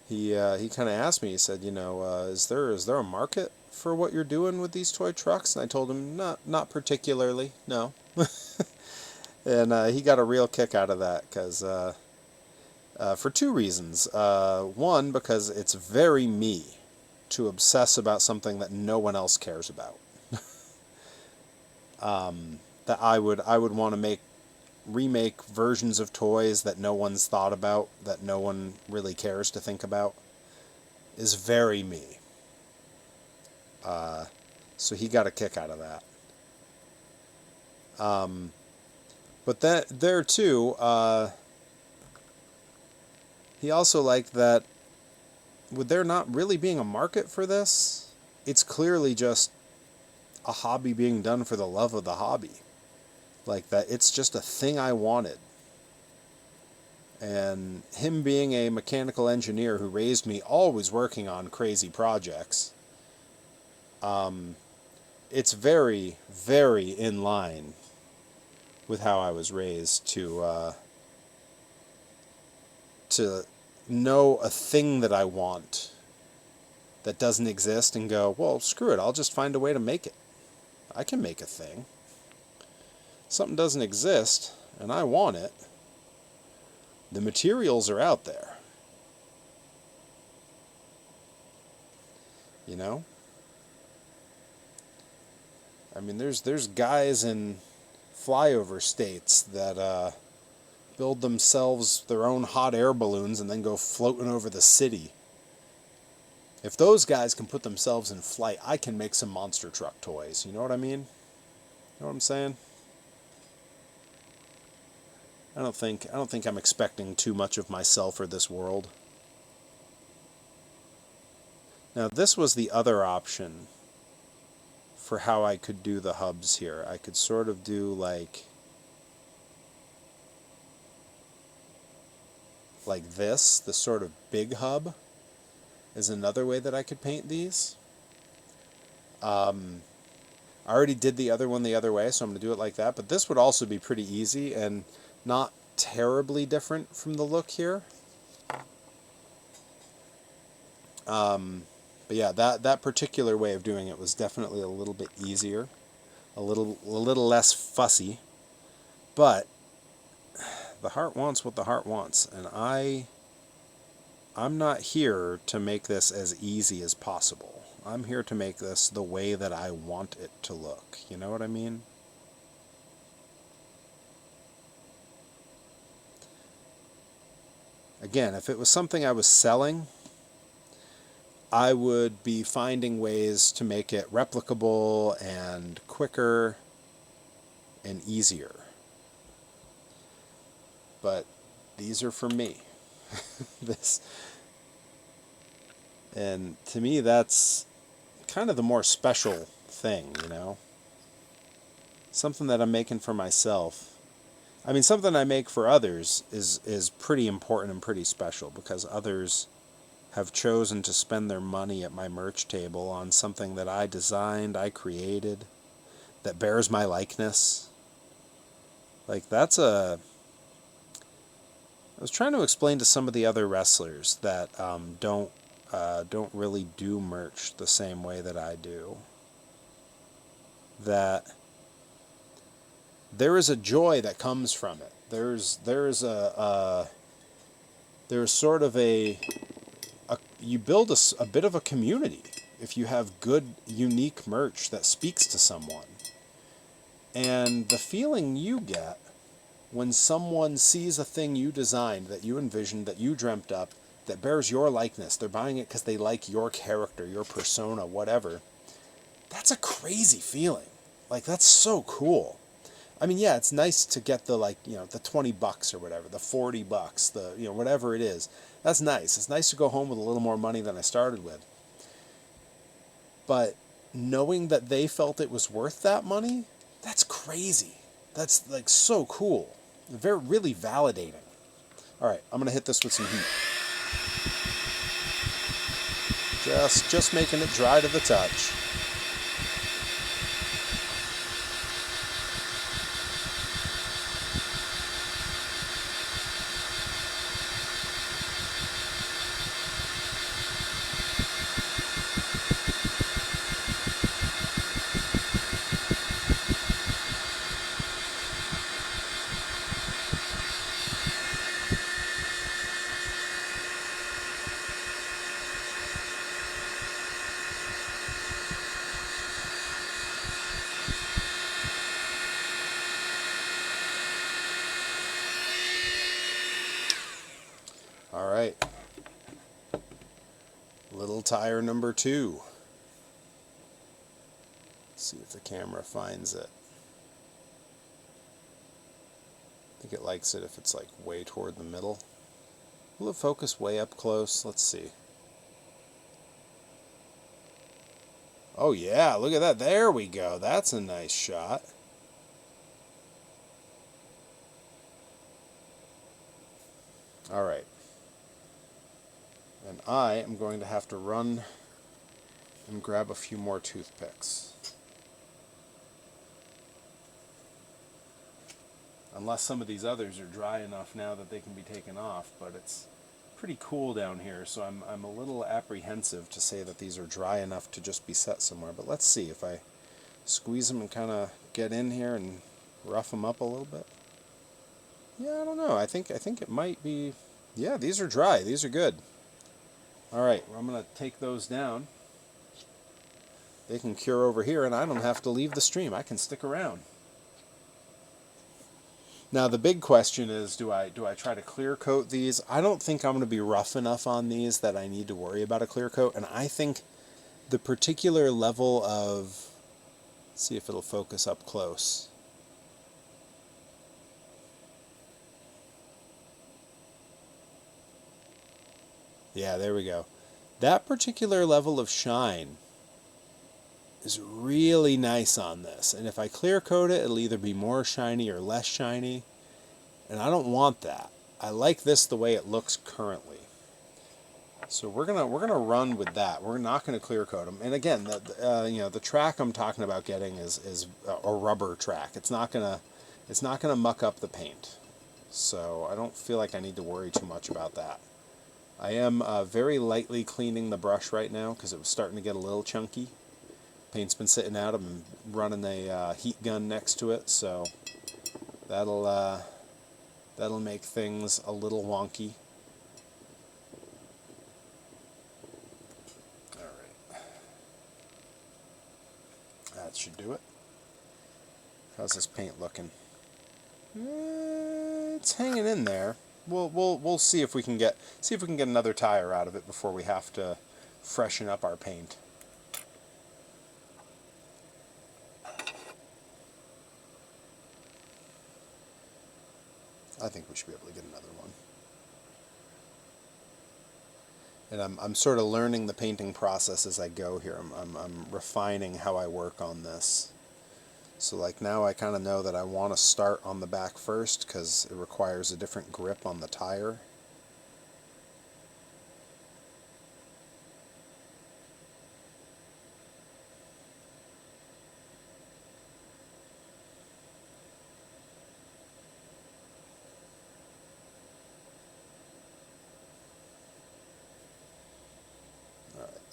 he kind of asked me. He said, is there a market for what you're doing with these toy trucks? And I told him, not particularly, no. And he got a real kick out of that because for two reasons. One, because it's very me to obsess about something that no one else cares about. That I would want to remake versions of toys that no one's thought about, that no one really cares to think about, is very me. So he got a kick out of that. But there too, he also liked that with there not really being a market for this, it's clearly just a hobby being done for the love of the hobby. Like that, it's just a thing I wanted. And him being a mechanical engineer who raised me always working on crazy projects, it's very, very in line with how I was raised to know a thing that I want that doesn't exist and go, well, screw it, I'll just find a way to make it. I can make a thing. Something doesn't exist, and I want it. The materials are out there. You know? I mean, there's guys in flyover states that build themselves their own hot air balloons and then go floating over the city. If those guys can put themselves in flight, I can make some monster truck toys. You know what I mean? You know what I'm saying? I don't think I'm expecting too much of myself or this world. Now, this was the other option for how I could do the hubs here. I could sort of do like this sort of big hub is another way that I could paint these. I already did the other one the other way, so I'm going to do it like that. But this would also be pretty easy and not terribly different from the look here. But yeah, that particular way of doing it was definitely a little bit easier, a little less fussy. But the heart wants what the heart wants, and I'm not here to make this as easy as possible. I'm here to make this the way that I want it to look. You know what I mean? Again, if it was something I was selling, I would be finding ways to make it replicable and quicker and easier. But these are for me. And to me, that's kind of the more special thing, you know? Something that I'm making for myself. I mean, something I make for others is pretty important and pretty special because others have chosen to spend their money at my merch table on something that I designed, I created, that bears my likeness. Like, I was trying to explain to some of the other wrestlers that don't really do merch the same way that I do. That there is a joy that comes from it. There's sort of you build a bit of a community if you have good, unique merch that speaks to someone. And the feeling you get when someone sees a thing you designed, that you envisioned, that you dreamt up, that bears your likeness, they're buying it because they like your character, your persona, whatever, that's a crazy feeling. Like, that's so cool. I mean, yeah, it's nice to get the, like, you know, the $20 or whatever, the $40, the, you know, whatever it is. That's nice. It's nice to go home with a little more money than I started with. But knowing that they felt it was worth that money, that's crazy. That's, like, so cool. Very, really validating. All right, I'm going to hit this with some heat. Just making it dry to the touch. All right. Little tire number 2. Let's see if the camera finds it. I think it likes it if it's like way toward the middle. Will it focus way up close? Let's see. Oh yeah, look at that. There we go. That's a nice shot. All right. And I am going to have to run and grab a few more toothpicks. Unless some of these others are dry enough now that they can be taken off, but it's pretty cool down here, so I'm a little apprehensive to say that these are dry enough to just be set somewhere. But let's see if I squeeze them and kind of get in here and rough them up a little bit. Yeah, I don't know. I think it might be. Yeah, these are dry. These are good. All right, well, I'm going to take those down. They can cure over here, and I don't have to leave the stream. I can stick around. Now the big question is, do I try to clear coat these? I don't think I'm going to be rough enough on these that I need to worry about a clear coat, and I think the particular level of, let's see if it'll focus up close. Yeah, there we go. That particular level of shine is really nice on this. And if I clear coat it, it'll either be more shiny or less shiny. And I don't want that. I like this the way it looks currently. So we're gonna run with that. We're not gonna clear coat them. And again, the track I'm talking about getting is a rubber track. It's not gonna muck up the paint. So I don't feel like I need to worry too much about that. I am very lightly cleaning the brush right now because it was starting to get a little chunky. Paint's been sitting out. I'm running a heat gun next to it, so that'll make things a little wonky. All right, that should do it. How's this paint looking? It's hanging in there. We'll see if we can get another tire out of it before we have to freshen up our paint. I think we should be able to get another one. And I'm sort of learning the painting process as I go here. I'm refining how I work on this. So like now I kind of know that I want to start on the back first because it requires a different grip on the tire.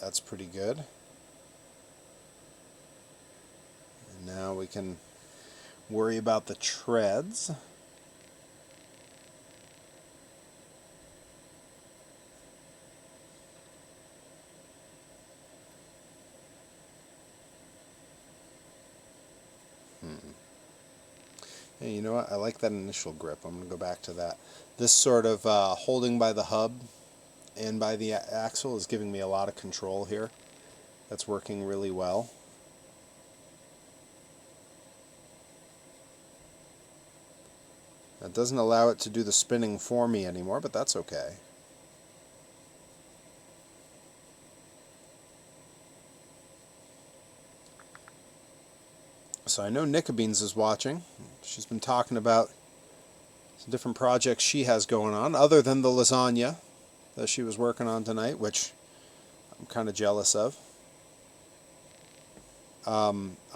That's pretty good. And now we can worry about the treads. Hey, you know what? I like that initial grip. I'm going to go back to that. This sort of holding by the hub and by the axle is giving me a lot of control here. That's working really well. That doesn't allow it to do the spinning for me anymore, but that's okay. So I know Nickabeans is watching. She's been talking about some different projects she has going on, other than the lasagna that she was working on tonight, which I'm kind of jealous of. I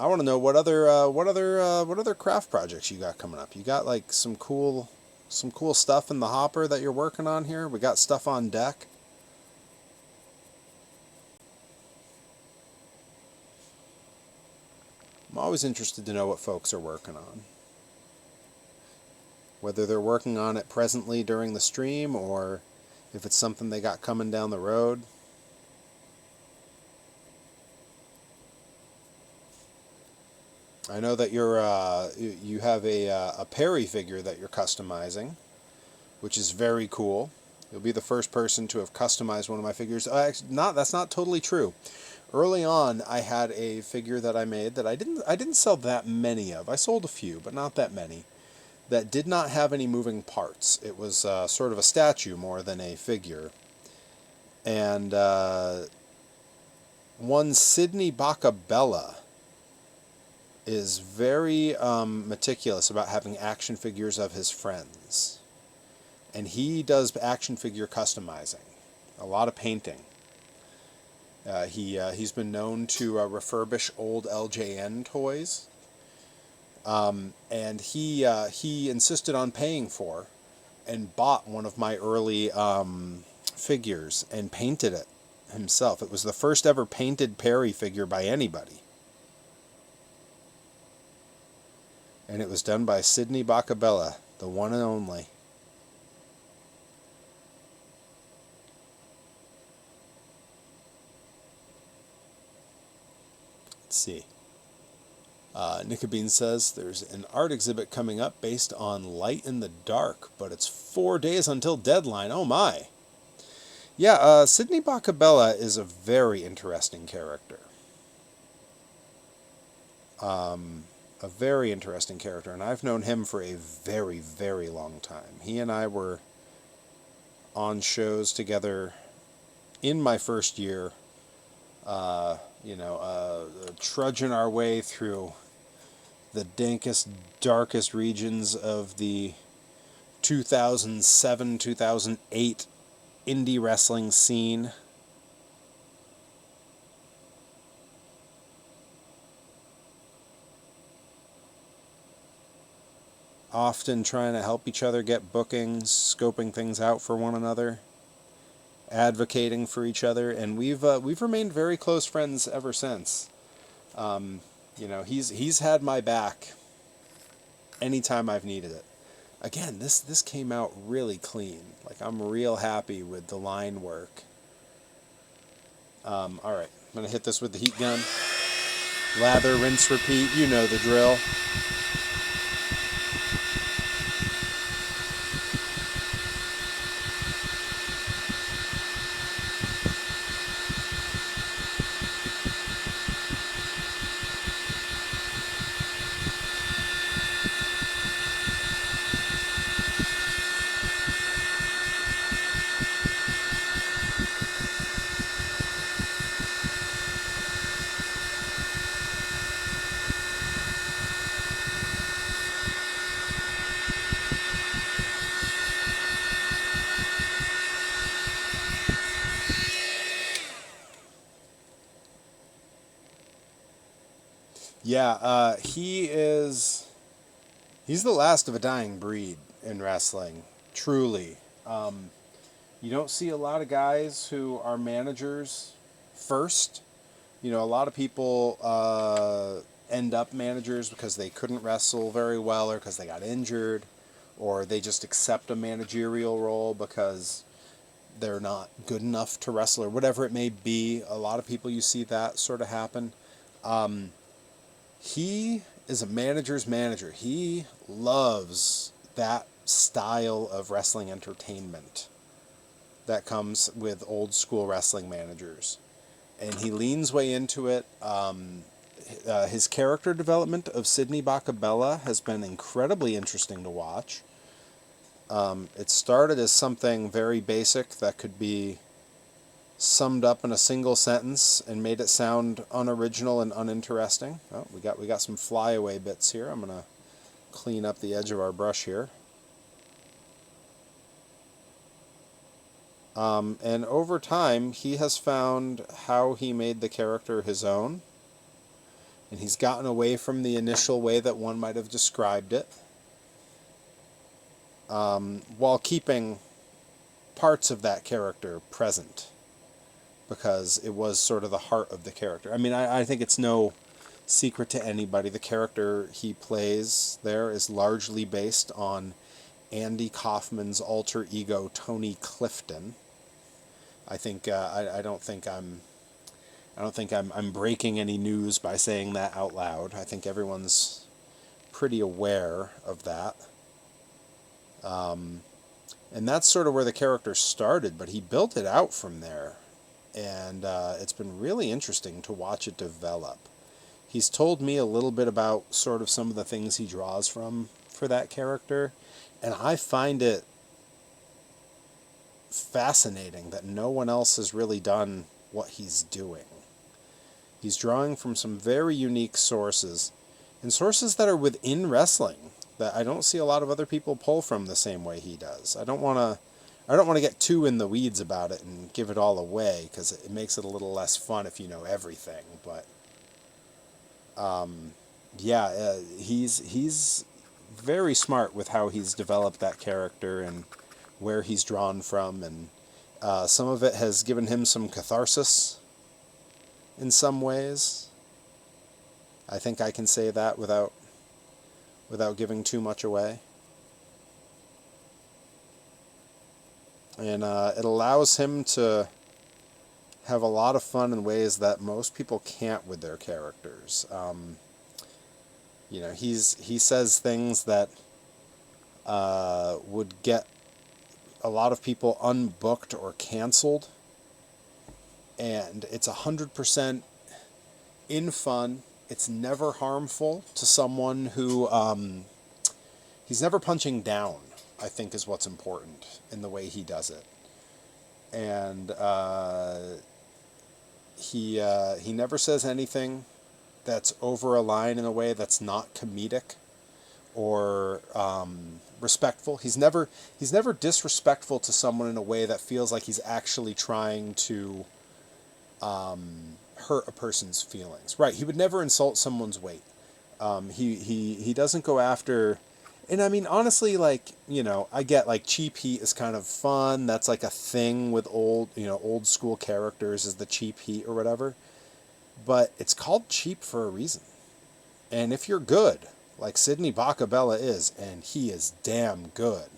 want to know what other craft projects you got coming up. You got like some cool stuff in the hopper that you're working on here. We got stuff on deck. I'm always interested to know what folks are working on. Whether they're working on it presently during the stream or if it's something they got coming down the road. I know that you have a Perry figure that you're customizing, which is very cool. You'll be the first person to have customized one of my figures. That's not totally true. Early on, I had a figure that I made that I didn't sell that many of. I sold a few, but not that many. That did not have any moving parts. It was sort of a statue more than a figure. And one Sidney Bacabella is very meticulous about having action figures of his friends. And he does action figure customizing. A lot of painting. He's been known to refurbish old LJN toys. And he insisted on paying for and bought one of my early figures and painted it himself. It was the first ever painted Perry figure by anybody. And it was done by Sidney Bacabella, the one and only. Let's see. Nickabean says there's an art exhibit coming up based on Light in the Dark, but it's 4 days until deadline. Oh my. Yeah, Sidney Bacabella is a very interesting character. A very interesting character, and I've known him for a very, very long time. He and I were on shows together in my first year, trudging our way through the dankest, darkest regions of the 2007, 2008 indie wrestling scene. Often trying to help each other get bookings, scoping things out for one another, advocating for each other, and we've remained very close friends ever since. He's had my back anytime I've needed it. Again, this came out really clean. Like, I'm real happy with the line work. All right, I'm gonna hit this with the heat gun. Lather, rinse, repeat. You know the drill. Yeah, he's the last of a dying breed in wrestling, truly. You don't see a lot of guys who are managers first. A lot of people end up managers because they couldn't wrestle very well or because they got injured, or they just accept a managerial role because they're not good enough to wrestle or whatever it may be. A lot of people, you see that sort of happen. He is a manager's manager. He loves that style of wrestling entertainment that comes with old school wrestling managers. And he leans way into it. His character development of Sidney Bacabella has been incredibly interesting to watch. It started as something very basic that could be summed up in a single sentence and made it sound unoriginal and uninteresting. Oh, we got some flyaway bits here. I'm gonna clean up the edge of our brush here. And over time, he has found how he made the character his own, and he's gotten away from the initial way that one might have described it, while keeping parts of that character present, because it was sort of the heart of the character. I mean, I think it's no secret to anybody. The character he plays there is largely based on Andy Kaufman's alter ego, Tony Clifton. I think I don't think I'm breaking any news by saying that out loud. I think everyone's pretty aware of that. And that's sort of where the character started, but he built it out from there. And it's been really interesting to watch it develop. He's told me a little bit about sort of some of the things he draws from for that character, and I find it fascinating that no one else has really done what he's doing. He's drawing from some very unique sources, and sources that are within wrestling that I don't see a lot of other people pull from the same way he does. I don't want to get too in the weeds about it and give it all away, because it makes it a little less fun if you know everything. But he's very smart with how he's developed that character and where he's drawn from, and some of it has given him some catharsis in some ways. I think I can say that without giving too much away. And it allows him to have a lot of fun in ways that most people can't with their characters. He says things that would get a lot of people unbooked or canceled, and it's 100% in fun. It's never harmful to someone who he's never punching down, I think, is what's important in the way he does it. And he never says anything that's over a line in a way that's not comedic or respectful. He's never disrespectful to someone in a way that feels like he's actually trying to hurt a person's feelings. Right? He would never insult someone's weight. He doesn't go after. And I mean, honestly, like, I get, like, cheap heat is kind of fun. That's like a thing with old school characters, is the cheap heat or whatever. But it's called cheap for a reason. And if you're good, like Sidney Bacabella is, and he is damn good,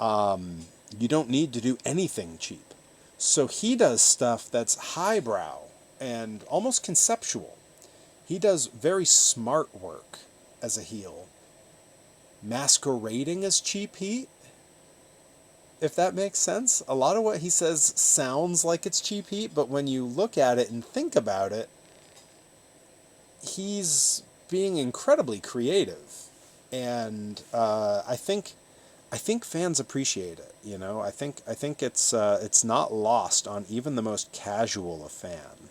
you don't need to do anything cheap. So he does stuff that's highbrow and almost conceptual. He does very smart work as a heel, masquerading as cheap heat, if that makes sense. A lot of what he says sounds like it's cheap heat, but when you look at it and think about it, he's being incredibly creative, and I think fans appreciate it. I think it's not lost on even the most casual of fan.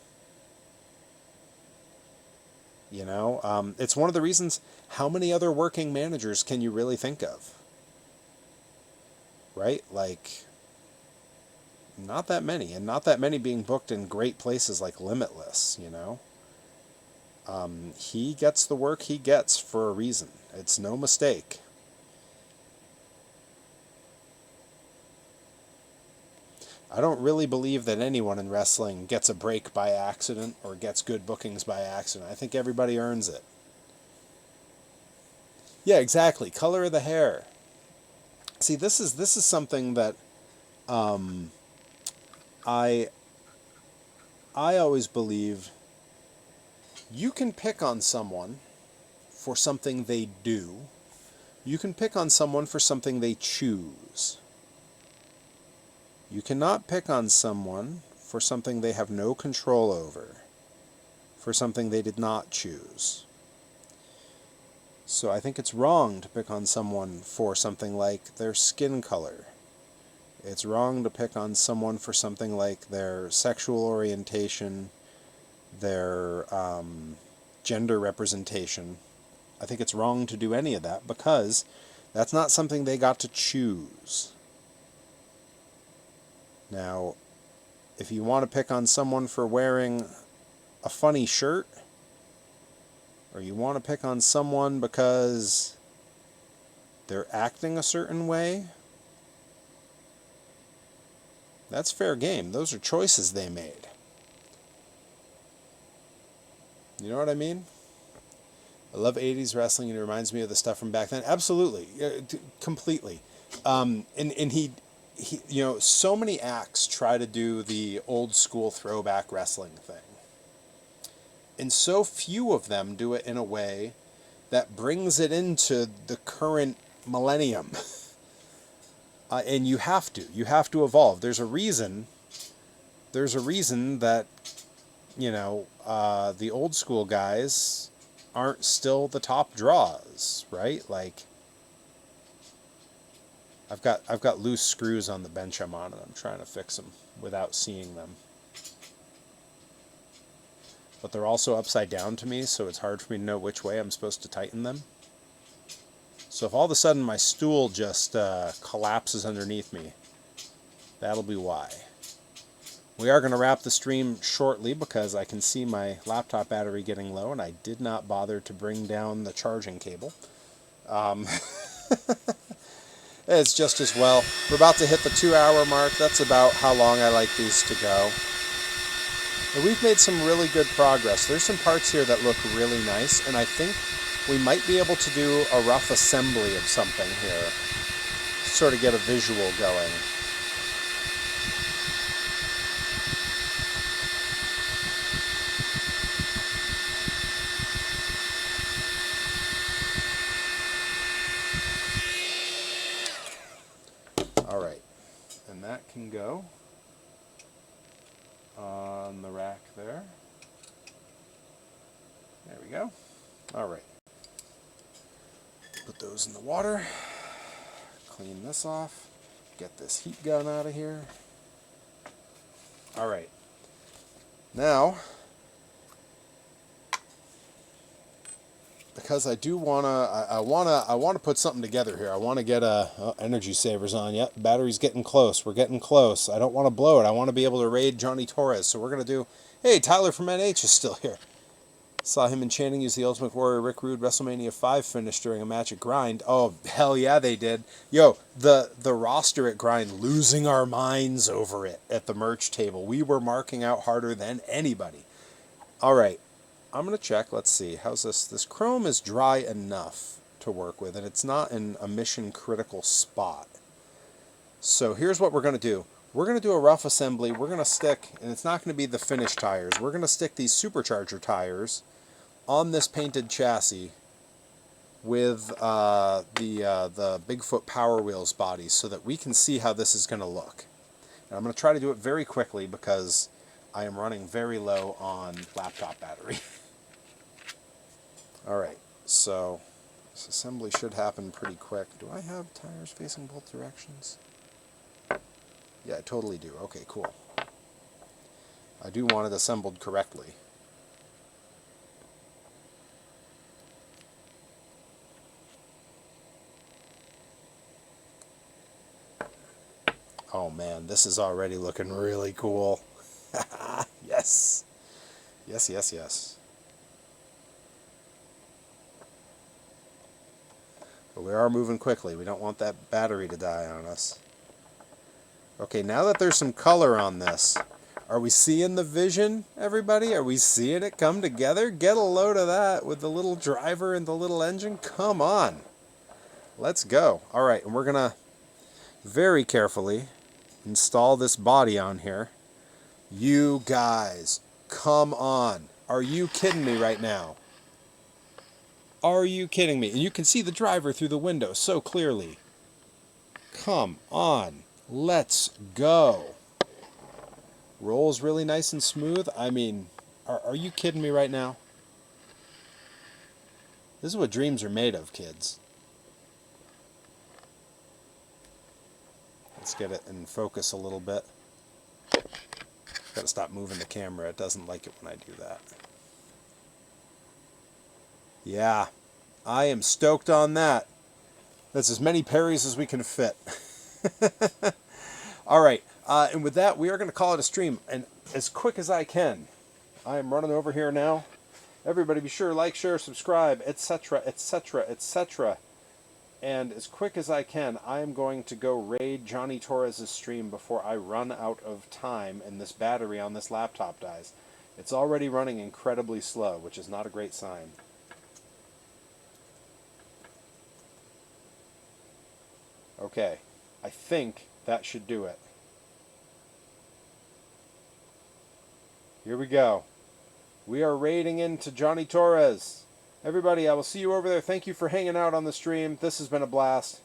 It's one of the reasons. How many other working managers can you really think of? Right? Like, not that many, and not that many being booked in great places like Limitless. He gets the work he gets for a reason. It's no mistake. I don't really believe that anyone in wrestling gets a break by accident or gets good bookings by accident. I think everybody earns it. Yeah, exactly. Color of the hair. See, this is something that I always believe you can pick on someone for something they do. You can pick on someone for something they choose. You cannot pick on someone for something they have no control over, for something they did not choose. So I think it's wrong to pick on someone for something like their skin color. It's wrong to pick on someone for something like their sexual orientation, their gender representation. I think it's wrong to do any of that because that's not something they got to choose. Now, if you want to pick on someone for wearing a funny shirt, or you want to pick on someone because they're acting a certain way, that's fair game. Those are choices they made. You know what I mean? I love 80s wrestling, and it reminds me of the stuff from back then. Absolutely. Completely. And he, you know, so many acts try to do the old school throwback wrestling thing. And so few of them do it in a way that brings it into the current millennium. And you have to evolve. There's a reason that, you know, the old school guys aren't still the top draws, right? Like, I've got loose screws on the bench I'm on, and I'm trying to fix them without seeing them. But they're also upside down to me, so it's hard for me to know which way I'm supposed to tighten them. So if all of a sudden my stool just collapses underneath me, that'll be why. We are going to wrap the stream shortly because I can see my laptop battery getting low, and I did not bother to bring down the charging cable. It's just as well. We're about to hit the 2-hour mark. That's about how long I like these to go. And we've made some really good progress. There's some parts here that look really nice, and I think we might be able to do a rough assembly of something here. Sort of get a visual going. All right, and that can go on the rack there. There we go. All right. Put those in the water. Clean this off. Get this heat gun out of here. All right. Now, because I do I wanna put something together here. I want to get energy savers on. Yep, battery's getting close. We're getting close. I don't want to blow it. I want to be able to raid Johnny Torres. So we're gonna do. Hey, Tyler from NH is still here. Saw him and Channing use the Ultimate Warrior Rick Rude WrestleMania 5 finish during a match at Grind. Oh, hell yeah, they did. Yo, the roster at Grind, losing our minds over it at the merch table. We were marking out harder than anybody. All right, I'm going to check. Let's see. How's this? This chrome is dry enough to work with, and it's not in a mission-critical spot. So here's what we're going to do. We're going to do a rough assembly. We're going to stick, and it's not going to be the finished tires. We're going to stick these supercharger tires on this painted chassis with the Bigfoot Power Wheels bodies so that we can see how this is going to look. And I'm going to try to do it very quickly because I am running very low on laptop battery. All right, so this assembly should happen pretty quick. Do I have tires facing both directions? Yeah, I totally do. Okay, cool. I do want it assembled correctly. Oh man, this is already looking really cool. Yes. Yes, yes, yes. But we are moving quickly. We don't want that battery to die on us. Okay, now that there's some color on this, are we seeing the vision, everybody? Are we seeing it come together? Get a load of that with the little driver and the little engine. Come on. Let's go. All right, and we're going to very carefully install this body on here. You guys, come on. Are you kidding me right now? Are you kidding me? And you can see the driver through the window so clearly. Come on. Let's go. Rolls really nice and smooth. I mean, are you kidding me right now? This is what dreams are made of, kids. Let's get it in focus a little bit. Got to stop moving the camera. It doesn't like it when I do that. Yeah, I am stoked on that. That's as many parries as we can fit. All right, and with that, we are going to call it a stream. And as quick as I can, I am running over here now. Everybody be sure, like, share, subscribe, etc., etc., etc. And as quick as I can, I am going to go raid Johnny Torres' stream before I run out of time and this battery on this laptop dies. It's already running incredibly slow, which is not a great sign. Okay, I think that should do it. Here we go. We are raiding into Johnny Torres. Everybody, I will see you over there. Thank you for hanging out on the stream. This has been a blast.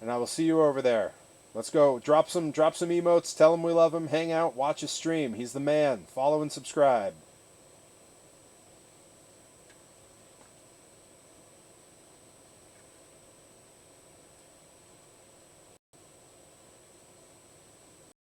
And I will see you over there. Let's go. Drop some emotes. Tell him we love him. Hang out. Watch his stream. He's the man. Follow and subscribe.